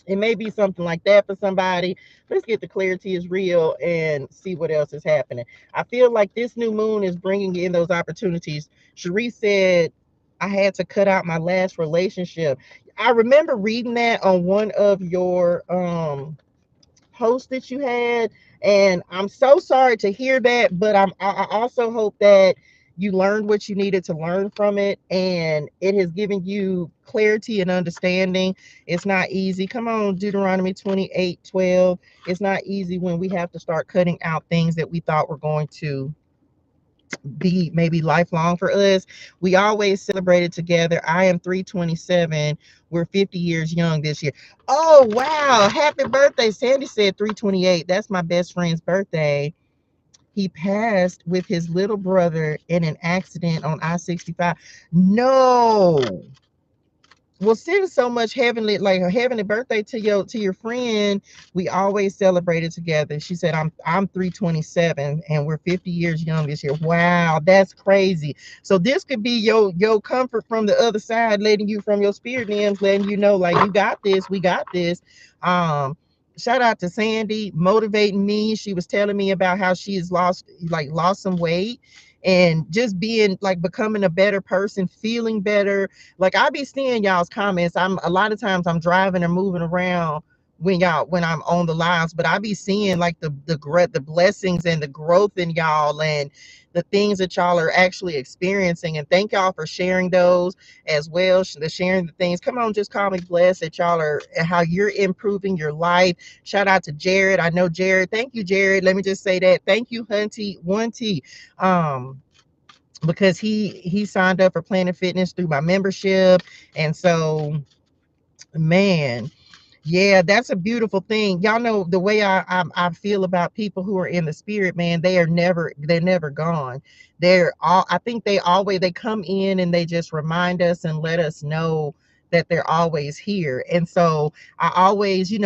it may be something like that for somebody. Let's get the clarity is real and see what else is happening. I feel like this new moon is bringing in those opportunities. Cherie said, I had to cut out my last relationship. I remember reading that on one of your post that you had, and I'm so sorry to hear that, but I also hope that you learned what you needed to learn from it, and it has given you clarity and understanding. It's not easy. Come on, Deuteronomy 28:12. It's not easy when we have to start cutting out things that we thought were going to be maybe lifelong for us. We always celebrated together. I am 327. We're 50 years young this year. Oh, wow. Happy birthday. Sandy said 328. That's my best friend's birthday. He passed with his little brother in an accident on I-65. No. Well, send so much heavenly, like a heavenly birthday to your friend. We always celebrated together. She said, I'm 327 and we're 50 years young this year. Wow, that's crazy. So this could be your comfort from the other side, letting you, from your spirit limbs, letting you know, like, you got this, we got this. Shout out to Sandy, motivating me. She was telling me about how she has lost some weight, and just being like becoming a better person, feeling better. Like, I be seeing y'all's comments. I'm a lot of times I'm driving or moving around when I'm on the lives, but I be seeing like the blessings and the growth in y'all, and the things that y'all are actually experiencing. And thank y'all for sharing those as well. The sharing the things. Come on, just call me blessed that y'all are, how you're improving your life. Shout out to Jared. I know Jared. Thank you, Jared. Let me just say that. Thank you, Hunty One T. Because he signed up for Planet Fitness through my membership. And so, man, Yeah, that's a beautiful thing. Y'all know the way I feel about people who are in the spirit, man, they're never gone. They're all I think they come in and they just remind us and let us know that they're always here. And so I always, I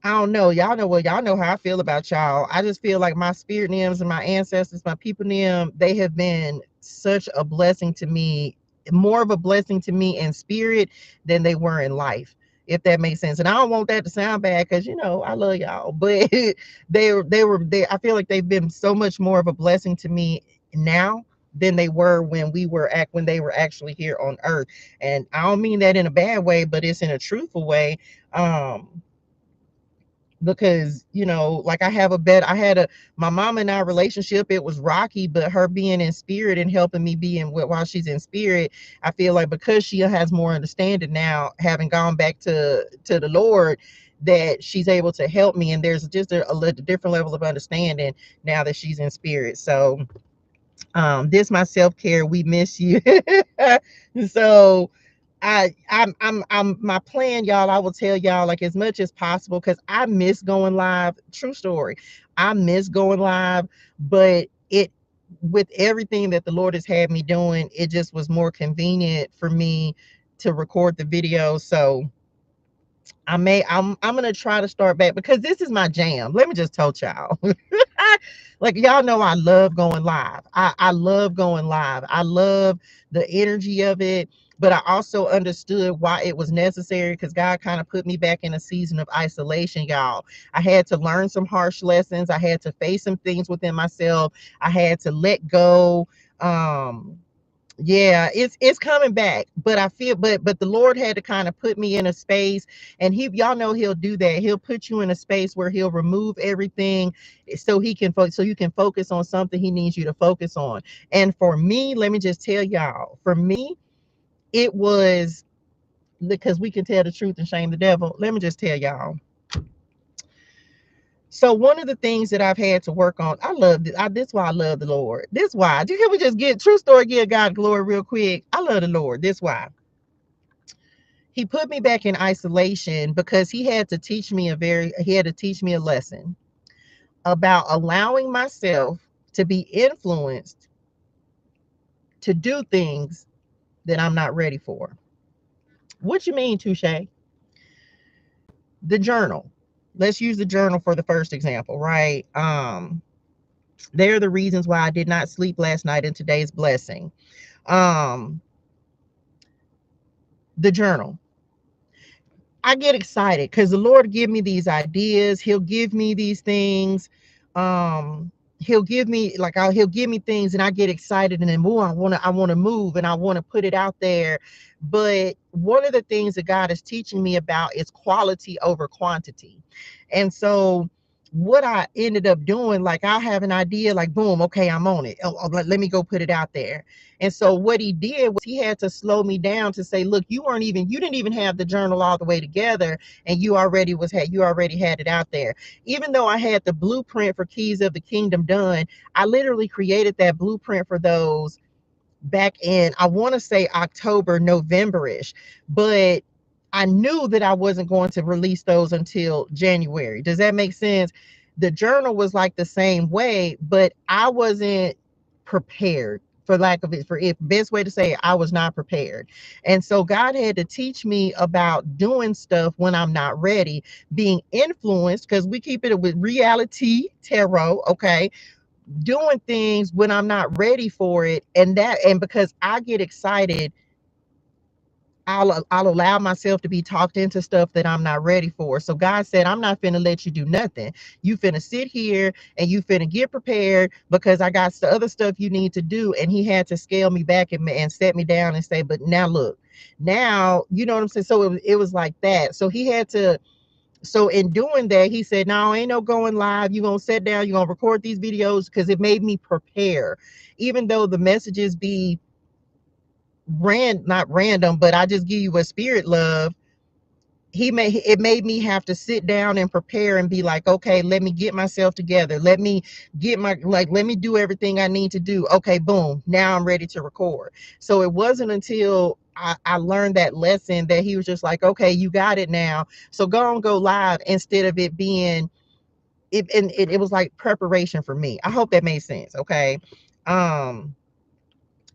don't know. Y'all know how I feel about y'all. I just feel like my spirit names and my ancestors, my people name, they have been such a blessing to me, more of a blessing to me in spirit than they were in life, if that makes sense. And I don't want that to sound bad because I love y'all, but they I feel like they've been so much more of a blessing to me now than they were when they were actually here on earth. And I don't mean that in a bad way, but it's in a truthful way. Because like I had a my mom and I relationship, it was rocky, but her being in spirit and helping me be in while she's in spirit, I feel like because she has more understanding now, having gone back to the Lord, that she's able to help me, and there's just a little different level of understanding now that she's in spirit. So this my self-care, we miss you. So I'm my plan, y'all. I will tell y'all like as much as possible because I miss going live. True story. I miss going live, but with everything that the Lord has had me doing, it just was more convenient for me to record the video. So I'm gonna try to start back because this is my jam. Let me just tell y'all. Like y'all know I love going live. I love going live. I love the energy of it, but I also understood why it was necessary because God kind of put me back in a season of isolation, y'all. I had to learn some harsh lessons. I had to face some things within myself. I had to let go. Yeah, it's coming back, but I feel but the Lord had to kind of put me in a space, and y'all know he'll do that. He'll put you in a space where he'll remove everything so so you can focus on something he needs you to focus on. And for me, let me just tell y'all, for me, it was because we can tell the truth and shame the devil. Let me just tell y'all. So one of the things that I've had to work on, I love this. This is why I love the Lord. This why. Can we just get true story? Give God glory real quick. I love the Lord. This why. He put me back in isolation because he had to teach me a lesson about allowing myself to be influenced to do things that I'm not ready for. What you mean, ToShae? The journal. Let's use the journal for the first example, right? They're the reasons why I did not sleep last night in today's blessing. Um, the journal. I get excited because the Lord give me these ideas. He'll give me these things. He'll give me he'll give me things, and I get excited, and then I want to move, and I want to put it out there. But one of the things that God is teaching me about is quality over quantity. And so what I ended up doing, like I'll have an idea, like boom, okay, I'm on it. Let me go put it out there. And so what he did was he had to slow me down to say, look, you didn't even have the journal all the way together, and you already had it out there. Even though I had the blueprint for Keys of the Kingdom done, I literally created that blueprint for those back in, I want to say October, November-ish, but I knew that I wasn't going to release those until January. Does that make sense? The journal was like the same way, but I wasn't prepared, for lack of it, for it, best way to say it, I was not prepared. And so God had to teach me about doing stuff when I'm not ready, being influenced, because we keep it with reality tarot, okay? Doing things when I'm not ready for it, and because I get excited, I'll allow myself to be talked into stuff that I'm not ready for. So God said, I'm not finna let you do nothing. You finna sit here and you finna get prepared because I got the other stuff you need to do. And he had to scale me back and set me down and say, but now look, now, you know what I'm saying? So it was like that. So he had to, so in doing that, he said, no, ain't no going live. You're going to sit down, you're going to record these videos, because it made me prepare. Even though the messages be not random, but I just give you a spirit love. It made me have to sit down and prepare and be like, okay, let me get myself together. Let me let me do everything I need to do. Okay, boom. Now I'm ready to record. So it wasn't until I learned that lesson, that he was just like, okay, you got it now, so go on, go live, instead of it being it was like preparation for me. I hope that made sense. Okay. um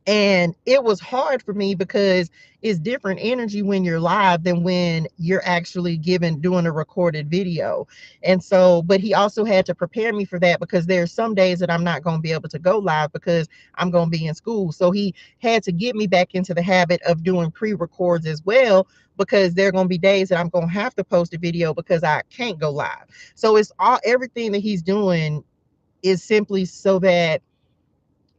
and it was hard for me because it's different energy when you're live than when you're actually doing a recorded video. And so, but he also had to prepare me for that, because there's some days that I'm not going to be able to go live because I'm going to be in school. So he had to get me back into the habit of doing pre-records as well, because there are going to be days that I'm going to have to post a video because I can't go live. So it's all, everything that he's doing is simply so that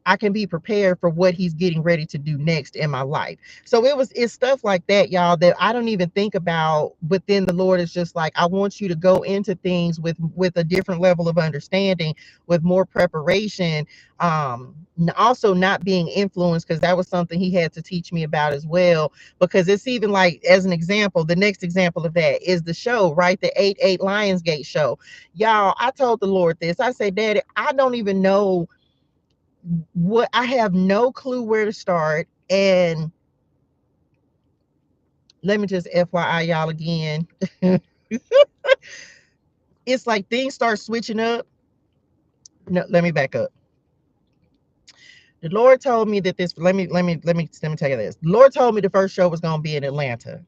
I can be prepared for what he's getting ready to do next in my life. So it's stuff like that, y'all, that I don't even think about. But then the Lord is just like, I want you to go into things with a different level of understanding, with more preparation. Also not being influenced, because that was something he had to teach me about as well. Because it's even like, as an example, the next example of that is the show, right? The 8/8 Lionsgate show. Y'all, I told the Lord this. I said, Daddy, I don't even know what, I have no clue where to start. And let me just FYI y'all again. It's like things start switching up. No, let me back up. The Lord told me that this, let me tell you this. The Lord told me the first show was going to be in Atlanta.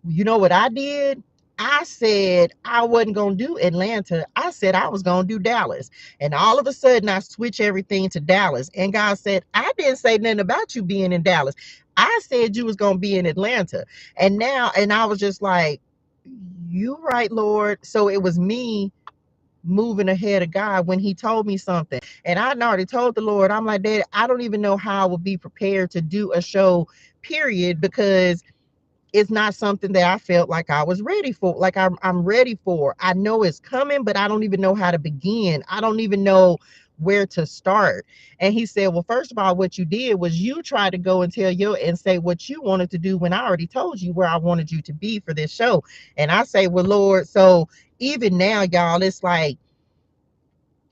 You know what I did? I said I wasn't going to do Atlanta. I said I was going to do Dallas. And all of a sudden I switched everything to Dallas. And God said, I didn't say nothing about you being in Dallas. I said you was going to be in Atlanta. And I was just like, you right, Lord. So it was me moving ahead of God when he told me something. And I already told the Lord, I'm like, Dad, I don't even know how I would be prepared to do a show, period, because it's not something that I felt like I was ready for. Like I'm ready for. I know it's coming, but I don't even know how to begin. I don't even know where to start. And he said, well, first of all, what you did was you tried to go and say what you wanted to do, when I already told you where I wanted you to be for this show. And I say, well, Lord, so even now, y'all, it's like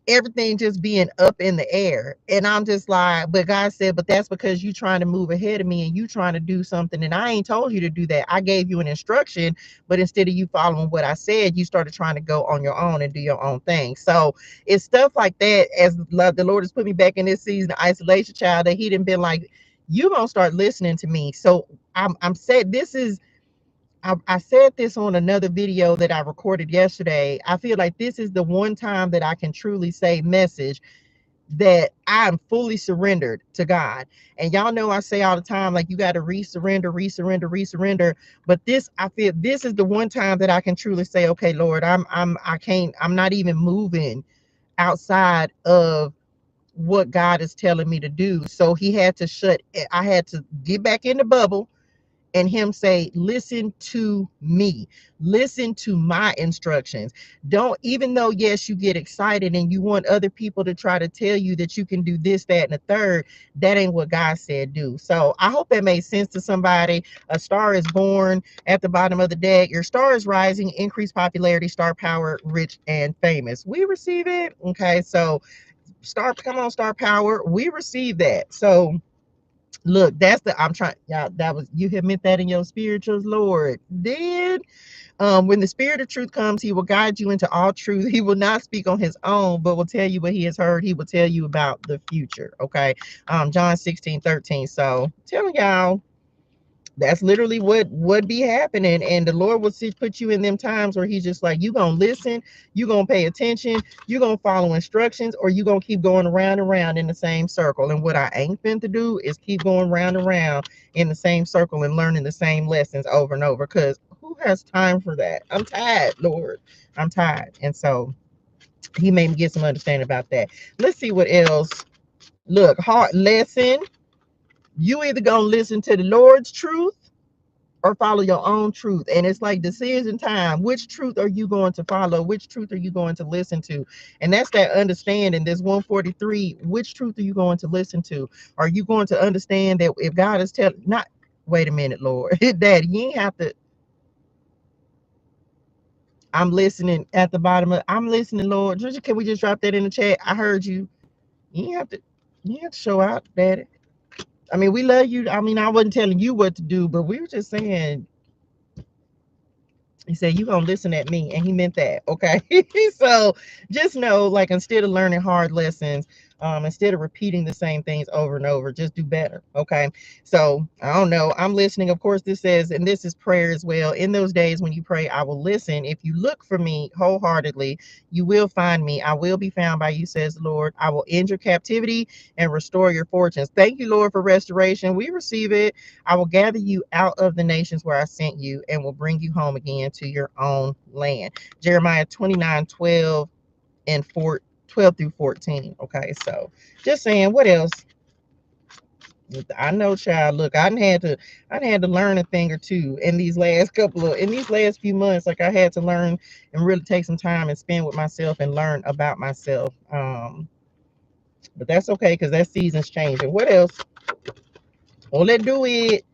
everything just being up in the air. And I'm just like, but God said, but that's because you trying to move ahead of me and you trying to do something. And I ain't told you to do that. I gave you an instruction, but instead of you following what I said, you started trying to go on your own and do your own thing. So it's stuff like that. As the Lord has put me back in this season of isolation, child, that he didn't been like, you gonna start listening to me. So I'm saying, this is, I said this on another video that I recorded yesterday. I feel like this is the one time that I can truly say, message, that I'm fully surrendered to God. And y'all know I say all the time, like, you got to resurrender, resurrender, resurrender. But this, I feel this is the one time that I can truly say, okay, Lord, I'm not even moving outside of what God is telling me to do. So he had to I had to get back in the bubble, and him say, listen to me, listen to my instructions. Don't, even though, yes, you get excited and you want other people to try to tell you that you can do this, that, and the third, that ain't what God said do. So I hope that made sense to somebody. A star is born at the bottom of the deck. Your star is rising, increased popularity, star power, rich and famous. We receive it. Okay, so come on, star power, we receive that. So look, that's the, I'm trying, y'all, that was, you have meant that in your spirituals, Lord did. When the spirit of truth comes, he will guide you into all truth. He will not speak on his own, but will tell you what he has heard. He will tell you about the future. Okay. John 16:13. So telling y'all, that's literally what would be happening. And the Lord will put you in them times where he's just like, you gonna listen, you gonna pay attention, you gonna follow instructions, or you gonna keep going around and around in the same circle. And what I ain't been to do is keep going round and round in the same circle and learning the same lessons over and over, because who has time for that? I'm tired, Lord, I'm tired. And so he made me get some understanding about that. Let's see what else. Look, hard lesson. You either gonna listen to the Lord's truth or follow your own truth. And it's like decision time. Which truth are you going to follow? Which truth are you going to listen to? And that's that understanding. This 143. Which truth are you going to listen to? Are you going to understand that if God is telling, not, wait a minute, Lord, Daddy, you ain't have to. I'm listening at the bottom of, I'm listening, Lord. Can we just drop that in the chat? I heard you. You ain't have to, you ain't have to show out, Daddy. I mean, we love you. I mean, I wasn't telling you what to do, but we were just saying, he said, you gonna listen at me, and he meant that. Okay. So just know, like, instead of learning hard lessons, instead of repeating the same things over and over, just do better. Okay. So I don't know, I'm listening. Of course, this says, and this is prayer as well: in those days when you pray, I will listen. If you look for me wholeheartedly, you will find me. I will be found by you, says the Lord. I will end your captivity and restore your fortunes. Thank you, Lord, for restoration. We receive it. I will gather you out of the nations where I sent you and will bring you home again to your own land. Jeremiah 29:12 and 12 through 14. Okay, so just saying, what else? I know, child. Look, I had to learn a thing or two in these last few months. Like, I had to learn and really take some time and spend with myself and learn about myself. But that's okay, because that season's changing. What else? Well, let's do it.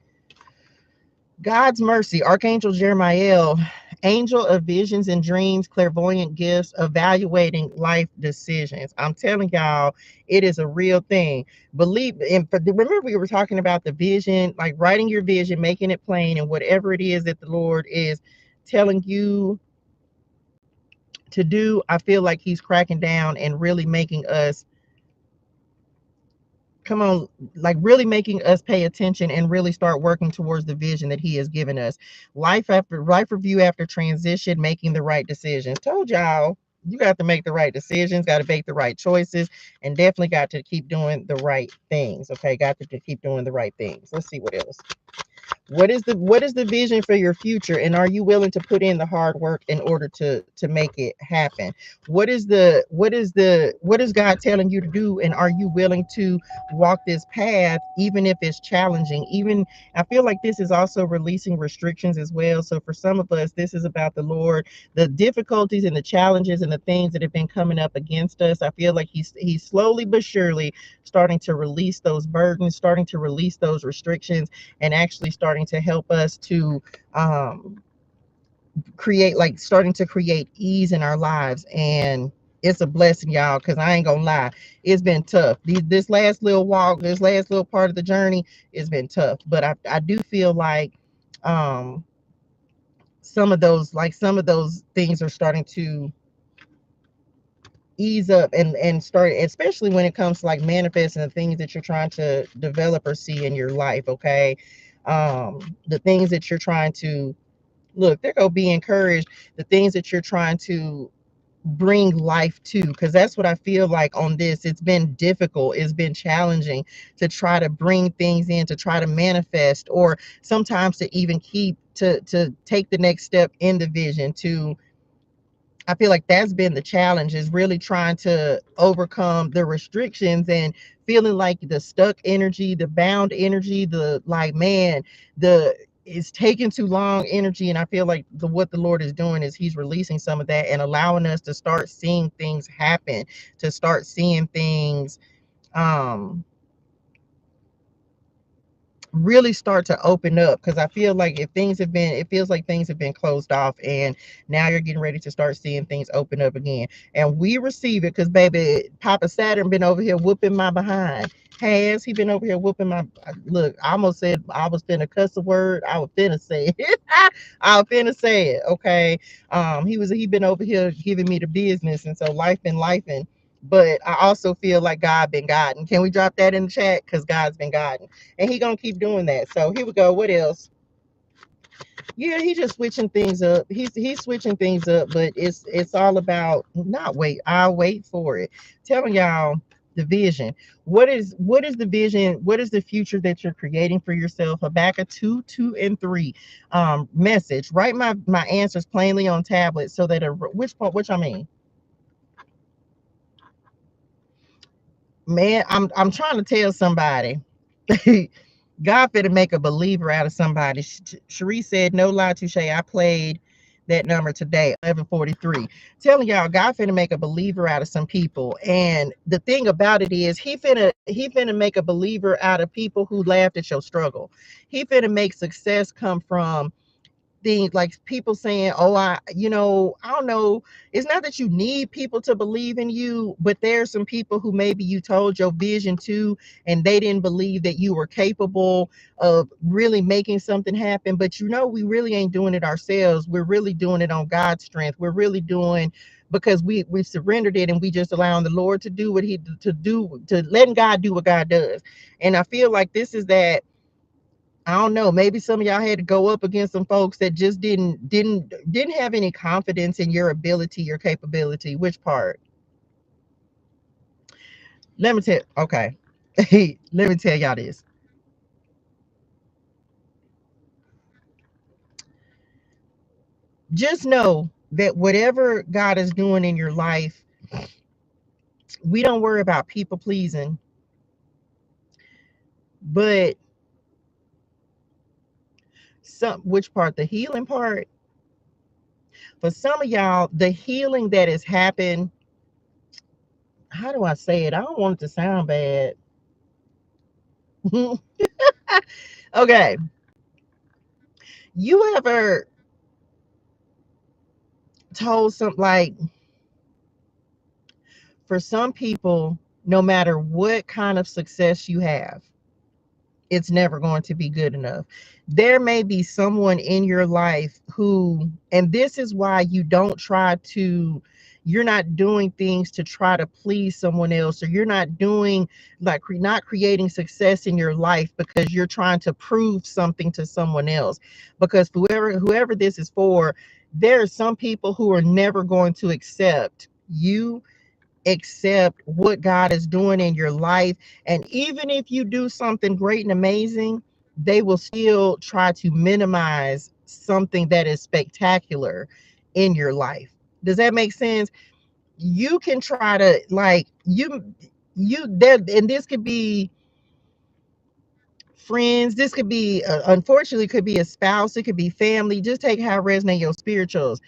God's mercy, Archangel Jeremiah, angel of visions and dreams, clairvoyant gifts, evaluating life decisions. I'm telling y'all, it is a real thing. Believe, and remember, we were talking about the vision, like writing your vision, making it plain, and whatever it is that the Lord is telling you to do, I feel like He's cracking down and really making us, come on, like really making us pay attention and really start working towards the vision that He has given us. Life review after transition, making the right decisions. Told y'all, you got to make the right decisions, got to make the right choices, and definitely got to keep doing the right things. Okay, got to keep doing the right things. Let's see what else. What is the vision for your future, and are you willing to put in the hard work in order to make it happen? What is God telling you to do, and are you willing to walk this path even if it's challenging? Even, I feel like this is also releasing restrictions as well. So for some of us, this is about the Lord, the difficulties and the challenges and the things that have been coming up against us. I feel like he's slowly but surely starting to release those burdens, starting to release those restrictions, and actually starting to help us to starting to create ease in our lives. And it's a blessing, y'all, because I ain't gonna lie, it's been tough. This last little walk, this last little part of the journey, it's been tough. But I do feel like um some of those things are starting to ease up and start, especially when it comes to like manifesting the things that you're trying to develop or see in your life. Okay. The things that you're trying to, look, they're gonna be encouraged, the things that you're trying to bring life to, because that's what I feel like on this. It's been difficult, it's been challenging to try to bring things in, to try to manifest, or sometimes to even keep to take the next step in the vision. To, I feel like that's been the challenge, is really trying to overcome the restrictions and feeling like the stuck energy, the bound energy, the like, man, the it's taking too long energy. And I feel like what the Lord is doing is He's releasing some of that and allowing us to start seeing things happen, to start seeing things um really start to open up. Because I feel like if things have been, it feels like things have been closed off, and now you're getting ready to start seeing things open up again. And we receive it, because baby, Papa Saturn been over here whooping my behind. Has he been over here whooping my, look, I almost said I was finna cuss a word. I was finna say it. I was finna say it. Okay. He been over here giving me the business, and so life been lifing. But I also feel like God been guiding. Can we drop that in the chat? Because God's been guiding, and He gonna keep doing that. So here we go. What else? Yeah, he's just switching things up. He's switching things up, but it's all about, not wait. I'll wait for it. Telling y'all the vision. What is the vision? What is the future that you're creating for yourself? Habakkuk 2, 2, and 3. Message. Write my answers plainly on tablets, so that which part? Which I mean, man, I'm trying to tell somebody. God finna make a believer out of somebody. Cherie said, no lie, ToShae, I played that number today, 11:43. Telling y'all, God finna make a believer out of some people. And the thing about it is, he finna make a believer out of people who laughed at your struggle. He finna make success come from things like people saying, oh, I don't know. It's not that you need people to believe in you, but there's some people who maybe you told your vision to, and they didn't believe that you were capable of really making something happen. But we really ain't doing it ourselves. We're really doing it on God's strength. We're really doing because we surrendered it, and we just allowing the Lord to do what to letting God do what God does. And I feel like this is that. I don't know. Maybe some of y'all had to go up against some folks that just didn't have any confidence in your ability, your capability. Which part? Let me tell. Okay, let me tell y'all this. Just know that whatever God is doing in your life, we don't worry about people pleasing, but which part? The healing part. For some of y'all, the healing that has happened. How do I say it? I don't want it to sound bad. Okay. You ever told some like for some people, no matter what kind of success you have, it's never going to be good enough. There may be someone in your life who, and this is why you're not doing things to try to please someone else, or you're not doing not creating success in your life because you're trying to prove something to someone else. Because whoever this is for, there are some people who are never going to accept what God is doing in your life. And even if you do something great and amazing, they will still try to minimize something that is spectacular in your life. Does that make sense? You can try to you there, and this could be friends, this could be unfortunately could be a spouse, it could be family. Just take how it resonate your spirituals.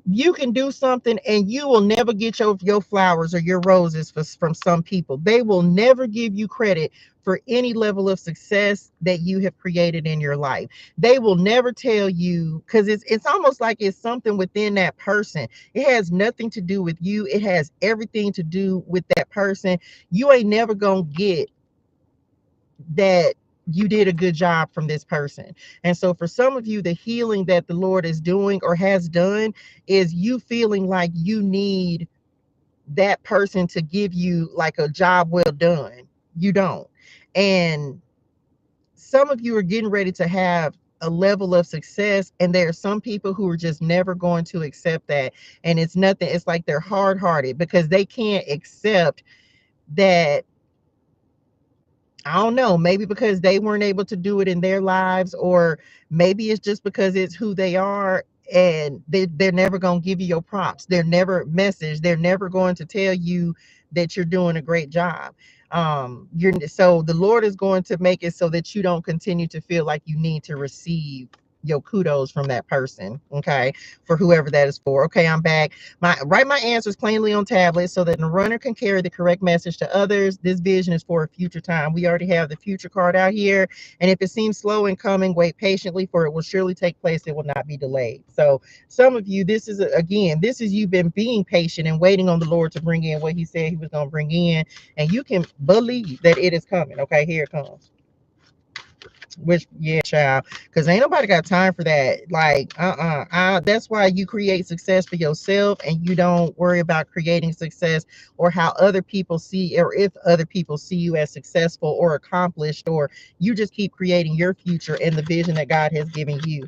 You can do something and you will never get your flowers or your roses from some people. They will never give you credit for any level of success that you have created in your life. They will never tell you, because it's almost like it's something within that person. It has nothing to do with you. It has everything to do with that person. You ain't never gonna get that you did a good job from this person. And so for some of you, the healing that the Lord is doing or has done is you feeling like you need that person to give you like a job well done. You don't. And some of you are getting ready to have a level of success, and there are some people who are just never going to accept that. And it's nothing, it's like they're hard-hearted because they can't accept that. I don't know, maybe because they weren't able to do it in their lives, or maybe it's just because it's who they are, and they're never going to give you your props. They're never going to tell you that you're doing a great job. So the Lord is going to make it so that you don't continue to feel like you need to receive your kudos from that person, okay, for whoever that is for. Okay, I'm back. Write my answers plainly on tablets so that the runner can carry the correct message to others. This vision is for a future time. We already have the future card out here, and if it seems slow in coming, wait patiently, for it will surely take place. It will not be delayed. So some of you, this is you been being patient and waiting on the Lord to bring in what he said he was going to bring in, and you can believe that it is coming. Okay, here it comes. Which, yeah, child, because ain't nobody got time for that. Like, that's why you create success for yourself, and you don't worry about creating success or how other people see, or if other people see you as successful or accomplished, or you just keep creating your future and the vision that God has given you.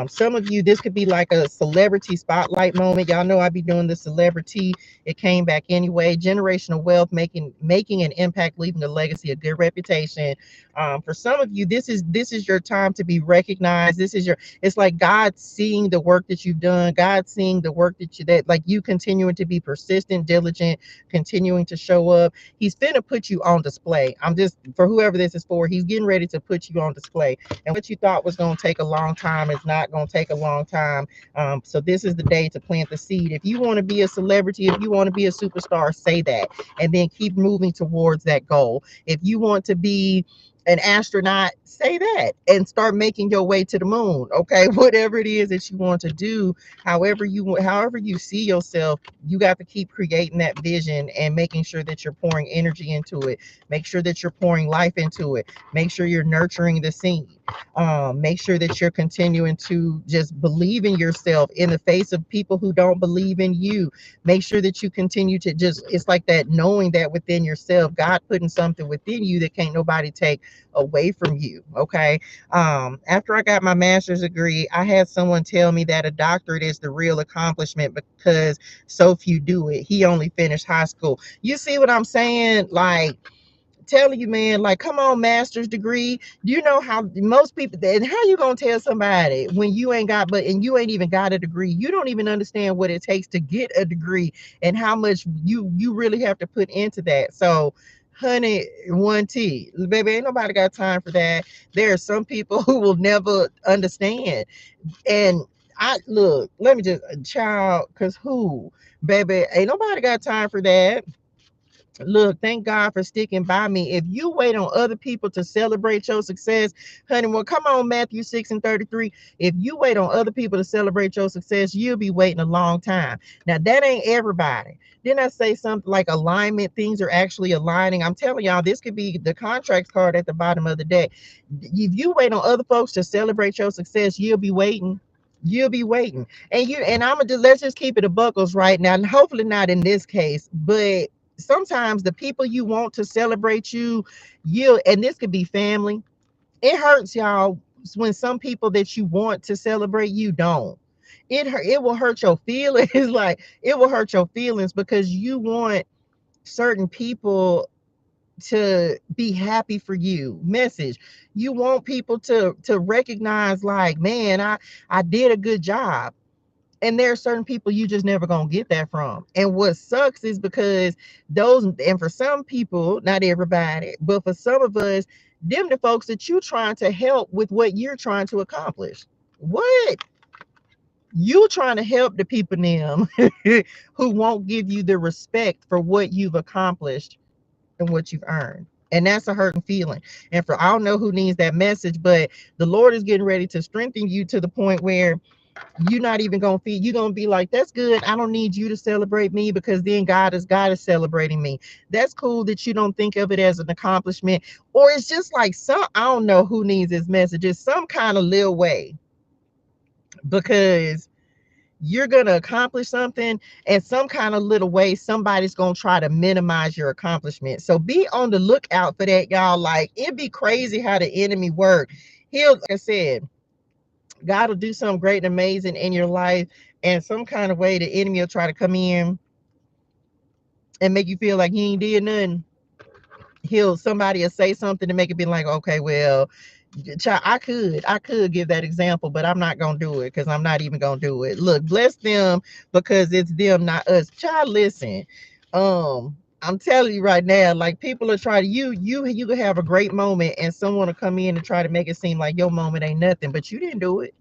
Some of you, this could be like a celebrity spotlight moment. Y'all know I be doing the celebrity. It came back anyway. Generational wealth, making an impact, leaving a legacy, a good reputation. For some of you, this is your time to be recognized. It's like God seeing the work that you've done, God seeing the work that like you continuing to be persistent, diligent, continuing to show up. He's finna put you on display. I'm just, for whoever this is for, he's getting ready to put you on display. And what you thought was going to take a long time is not going to take a long time. So this is the day to plant the seed. If you want to be a celebrity, if you want to be a superstar, say that, and then keep moving towards that goal. If you want to be an astronaut, say that and start making your way to the moon. Okay, whatever it is that you want to do, however you see yourself, you got to keep creating that vision and making sure that you're pouring energy into it. Make sure that you're pouring life into it. Make sure you're nurturing the seed. Make sure that you're continuing to just believe in yourself in the face of people who don't believe in you. Make sure that you continue to just, it's like that, knowing that within yourself, God putting something within you that can't nobody take away from you. Okay. After I got my master's degree, I had someone tell me that a doctorate is the real accomplishment because so few do it. He only finished high school. You see what I'm saying? Like, telling you, man, like, come on, master's degree. Do you know how most people, and how you gonna tell somebody when you ain't got, but and you ain't even got a degree? You don't even understand what it takes to get a degree and how much you really have to put into that. So, honey, one T, baby, ain't nobody got time for that. There are some people who will never understand. And I look, let me just, child, cause who, baby, ain't nobody got time for that. Look, thank God for sticking by me. If you wait on other people to celebrate your success, honey, well, come on, Matthew 6:33. If you wait on other people to celebrate your success, you'll be waiting a long time. Now, that ain't everybody. Didn't I say something like alignment? Things are actually aligning. I'm telling y'all, this could be the contract card at the bottom of the deck. If you wait on other folks to celebrate your success, you'll be waiting. You'll be waiting. And I'm gonna just, let's just keep it a buckles right now. And hopefully not in this case, but sometimes the people you want to celebrate you, and this could be family. It hurts, y'all, when some people that you want to celebrate you don't. It will hurt your feelings. Like, it will hurt your feelings because you want certain people to be happy for you. Message, you want people to recognize, like, man, I did a good job. And there are certain people you just never gonna get that from. And what sucks is because those, and for some people, not everybody, but for some of us, them the folks that you trying to help with what you're trying to accomplish. What? You trying to help the people them who won't give you the respect for what you've accomplished and what you've earned. And that's a hurting feeling. And for, I don't know who needs that message, but the Lord is getting ready to strengthen you to the point where you're not even gonna feel, you're gonna be like, that's good, I don't need you to celebrate me, because then God is celebrating me. That's cool that you don't think of it as an accomplishment. Or it's just like some, I don't know who needs this message. It's some kind of little way, because you're gonna accomplish something, and some kind of little way somebody's gonna try to minimize your accomplishment. So be on the lookout for that, y'all. Like, it'd be crazy how the enemy work. He'll, like I said, God will do something great and amazing in your life, and some kind of way the enemy will try to come in and make you feel like you ain't did nothing. Somebody will say something to make it be like, okay, well, child, I could give that example, but I'm not gonna do it, because I'm not even gonna do it. Look, bless them, because it's them, not us. Child, listen. I'm telling you right now, like, people are trying to, you could have a great moment and someone will come in and try to make it seem like your moment ain't nothing, but you didn't do it.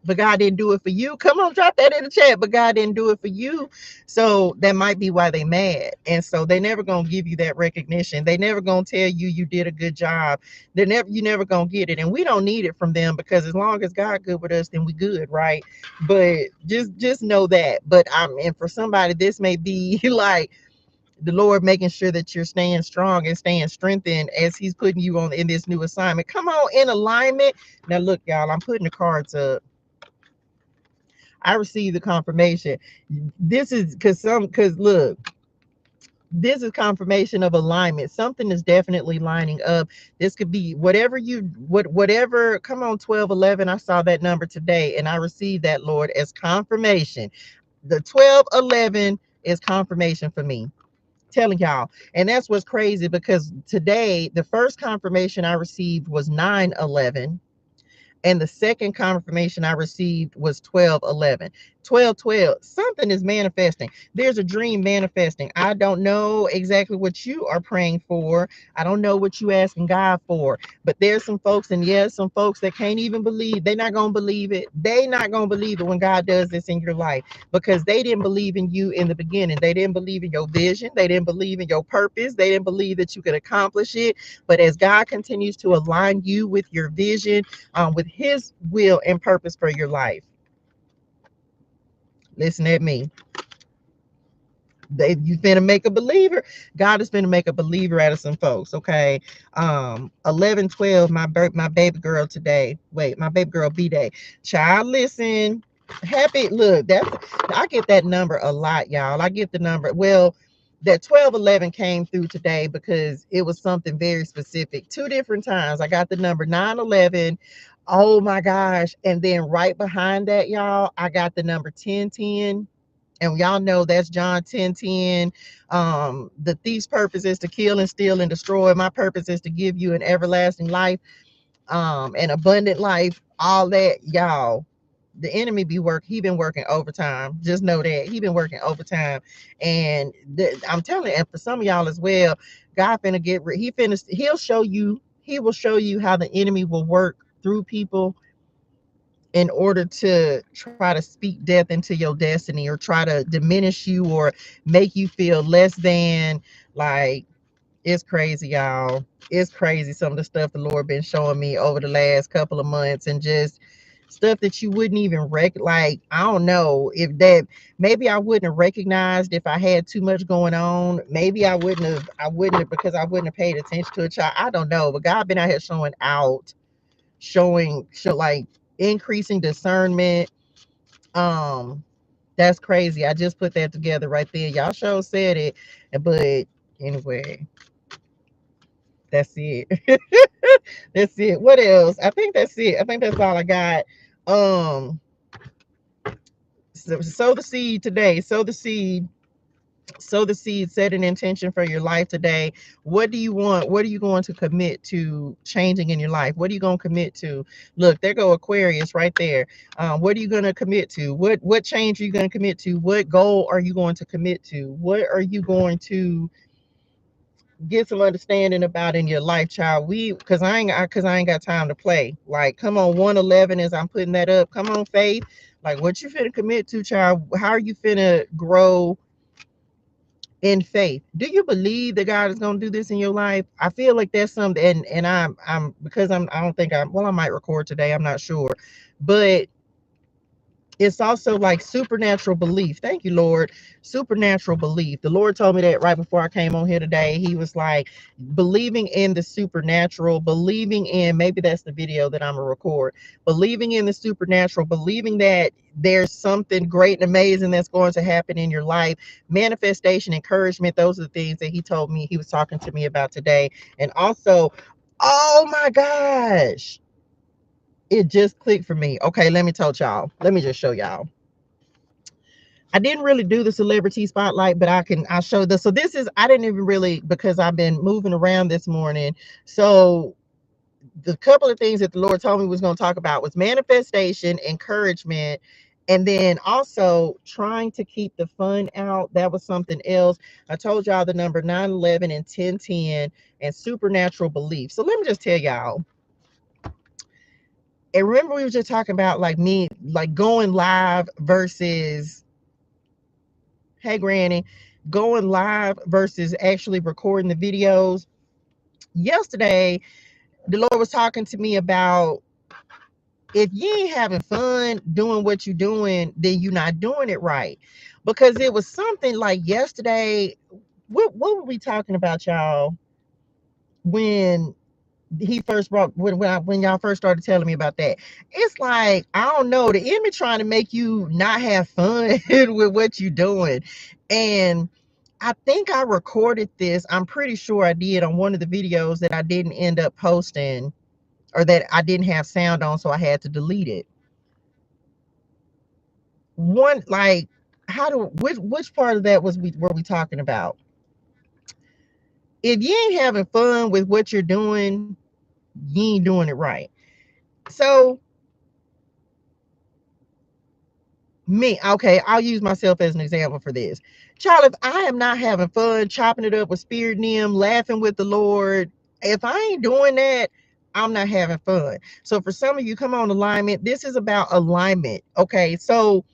But God didn't do it for you. Come on, drop that in the chat. But God didn't do it for you. So that might be why they mad. And so they never gonna give you that recognition. They never gonna tell you you did a good job. You never gonna get it. And we don't need it from them, because as long as God good with us, then we good, right? But just know that. But and for somebody, this may be like the Lord making sure that you're staying strong and staying strengthened as He's putting you on in this new assignment. Come on, in alignment. Now look, y'all, I'm putting the cards up. I received the confirmation. This is because look, this is confirmation of alignment. Something is definitely lining up. This could be whatever. Come on, 1211. I saw that number today and I received that, Lord, as confirmation. The 1211 is confirmation for me. Telling y'all. And that's what's crazy, because today the first confirmation I received was 911. And the second confirmation I received was 1211. 12 12. Something is manifesting. There's a dream manifesting. I don't know exactly what you are praying for. I don't know what you asking God for. But there's some folks, and yes, some folks that can't even believe. They're not gonna believe it. They not gonna believe it when God does this in your life, because they didn't believe in you in the beginning. They didn't believe in your vision. They didn't believe in your purpose. They didn't believe that you could accomplish it. But as God continues to align you with your vision, with His will and purpose for your life, listen at me. You finna make a believer. God is finna make a believer out of some folks. Okay. 11 12. My baby girl today. Wait, my baby girl B-Day. Child, listen. Happy. Look, I get that number a lot, y'all. I get the number. Well, that 12 11 came through today because it was something very specific. Two different times. I got the number 9 11. Oh my gosh. And then right behind that, y'all, I got the number 10 10. And y'all know that's John 10 10. The thief's purpose is to kill and steal and destroy. My purpose is to give you an everlasting life, an abundant life, all that, y'all. The enemy he been working overtime. Just know that he been working overtime. And I'm telling you, and for some of y'all as well, God finna he will show you how the enemy will work through people in order to try to speak death into your destiny, or try to diminish you, or make you feel less than. Like, it's crazy, y'all. It's crazy, some of the stuff the Lord been showing me over the last couple of months, and just stuff that you wouldn't even like, I don't know if that, maybe I wouldn't have recognized if I had too much going on. Maybe I wouldn't have because I wouldn't have paid attention to a child. I don't know, but God been out here show like increasing discernment. um that's crazy. I just put that together right there. Y'all sure said it. But anyway, that's it. That's it. What else? I think that's it. I think that's all I got. um sow the seed today. Sow the seed. Set an intention for your life today. What do you want? What are you going to commit to changing in your life? What are you going to commit to? Look, there go Aquarius right there. What are you going to commit to? What change are you going to commit to? What goal are you going to commit to? What are you going to get some understanding about in your life, child? Because I ain't got time to play. Like, come on. 111, as I'm putting that up, come on, Faith. Like, what you finna commit to, child? How are you finna grow in faith? Do you believe that God is going to do this in your life? I feel like that's something. And I'm because I don't think I might record today, I'm not sure. But it's also like supernatural belief. Thank you, Lord. Supernatural belief. The Lord told me that right before I came on here today. He was like, believing in the supernatural, believing in, maybe that's the video that I'm gonna record, believing in the supernatural, believing that there's something great and amazing that's going to happen in your life. Manifestation, encouragement, those are the things that he told me, he was talking to me about today. And also, oh my gosh, it just clicked for me. Okay, let me tell y'all. Let me just show y'all. I didn't really do the celebrity spotlight, but I'll show this. So this is, I didn't even really, because I've been moving around this morning. So the couple of things that the Lord told me was going to talk about was manifestation, encouragement, and then also trying to keep the fun out. That was something else. I told y'all the number 9 11 and 10 10, and supernatural belief. So let me just tell y'all. And remember, we were just talking about like me, like going live versus, hey Granny, going live versus actually recording the videos. Yesterday, the Lord was talking to me about, if you ain't having fun doing what you're doing, then you're not doing it right. Because it was something like yesterday. What were we talking about, y'all? When he first brought, when y'all first started telling me about that, it's like, I don't know, the enemy trying to make you not have fun with what you're doing. And I think I recorded this, I'm pretty sure I did, on one of the videos that I didn't end up posting, or that I didn't have sound on, so I had to delete it. One, like, which part of that were we talking about? If you ain't having fun with what you're doing, you ain't doing it right. So Me, okay, I'll use myself as an example for this. Child, if I am not having fun chopping it up with spirit and them, laughing with the Lord, if I ain't doing that, I'm not having fun. So for some of you, come on, alignment. This is about alignment. Okay. So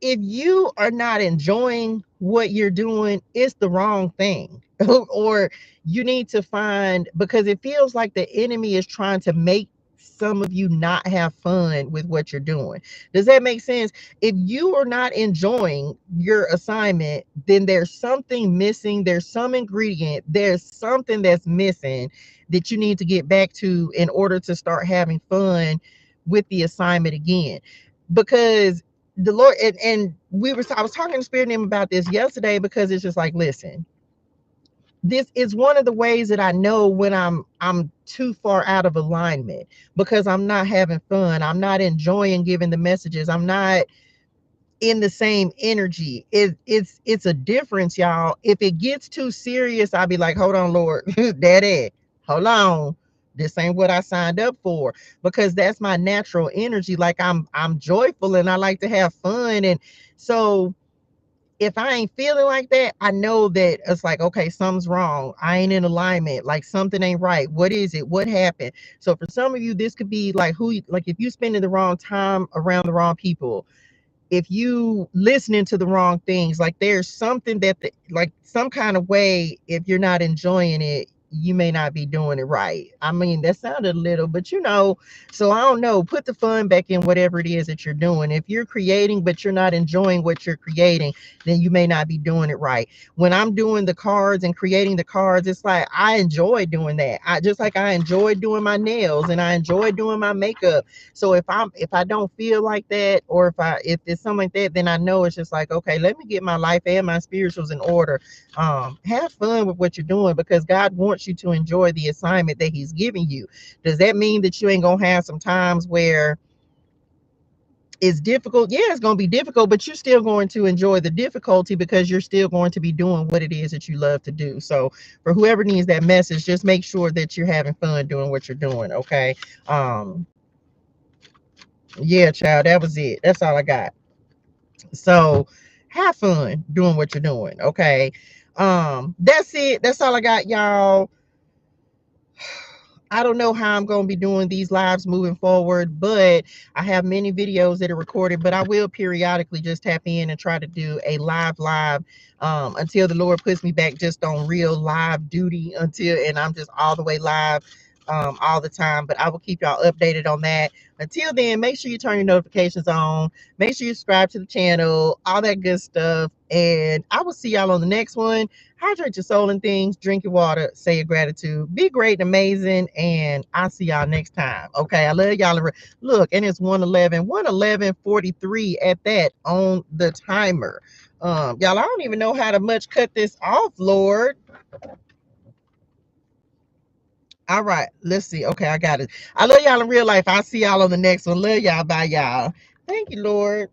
if you are not enjoying what you're doing, it's the wrong thing. Or you need to find, because it feels like the enemy is trying to make some of you not have fun with what you're doing. Does that make sense? If you are not enjoying your assignment, then there's something missing. There's some ingredient. There's something that's missing that you need to get back to in order to start having fun with the assignment again. Because the Lord, and I was talking to Spirit and him about this yesterday, because it's just like, listen, this is one of the ways that I know when I'm too far out of alignment, because I'm not having fun. I'm not enjoying giving the messages. I'm not in the same energy. It's a difference, y'all. If it gets too serious, I'll be like, hold on, Lord, daddy, hold on. This ain't what I signed up for, because that's my natural energy. Like I'm joyful and I like to have fun. And so if I ain't feeling like that, I know that it's like, okay, something's wrong. I ain't in alignment. Like something ain't right. What is it? What happened? So for some of you, this could be like like if you spending the wrong time around the wrong people, if you listening to the wrong things, like there's something that like some kind of way, if you're not enjoying it, you may not be doing it right. I mean, that sounded a little, but so I don't know, put the fun back in whatever it is that you're doing. If you're creating but you're not enjoying what you're creating, then you may not be doing it right. When I'm doing the cards and creating the cards, it's like I enjoy doing that. I just like I enjoy doing my nails and I enjoy doing my makeup. So if I don't feel like that, or if it's something like that, then I know it's just like, okay, let me get my life and my spirituals in order. Have fun with what you're doing, because God wants you to enjoy the assignment that he's giving you. Does that mean that you ain't gonna have some times where it's difficult? Yeah, it's gonna be difficult, but you're still going to enjoy the difficulty, because you're still going to be doing what it is that you love to do. So for whoever needs that message, just make sure that you're having fun doing what you're doing. Okay. Yeah, child, that was it. That's all I got. So have fun doing what you're doing. Okay. That's it. That's all I got, y'all. I don't know how I'm going to be doing these lives moving forward, but I have many videos that are recorded, but I will periodically just tap in and try to do a live until the Lord puts me back just on real live duty, and I'm just all the way live all the time. But I will keep y'all updated on that. Until then, make sure you turn your notifications on. Make sure you subscribe to the channel, all that good stuff. And I will see y'all on the next one. Hydrate your soul and things, drink your water, say your gratitude, be great and amazing, and I'll see y'all next time. Okay, I love y'all. Look, and it's 1:11:43 at that on the timer. Y'all, I don't even know how to much cut this off, Lord. All right, let's see. Okay, I got it. I love y'all in real life. I'll see y'all on the next one. Love y'all. Bye, y'all. Thank you, Lord.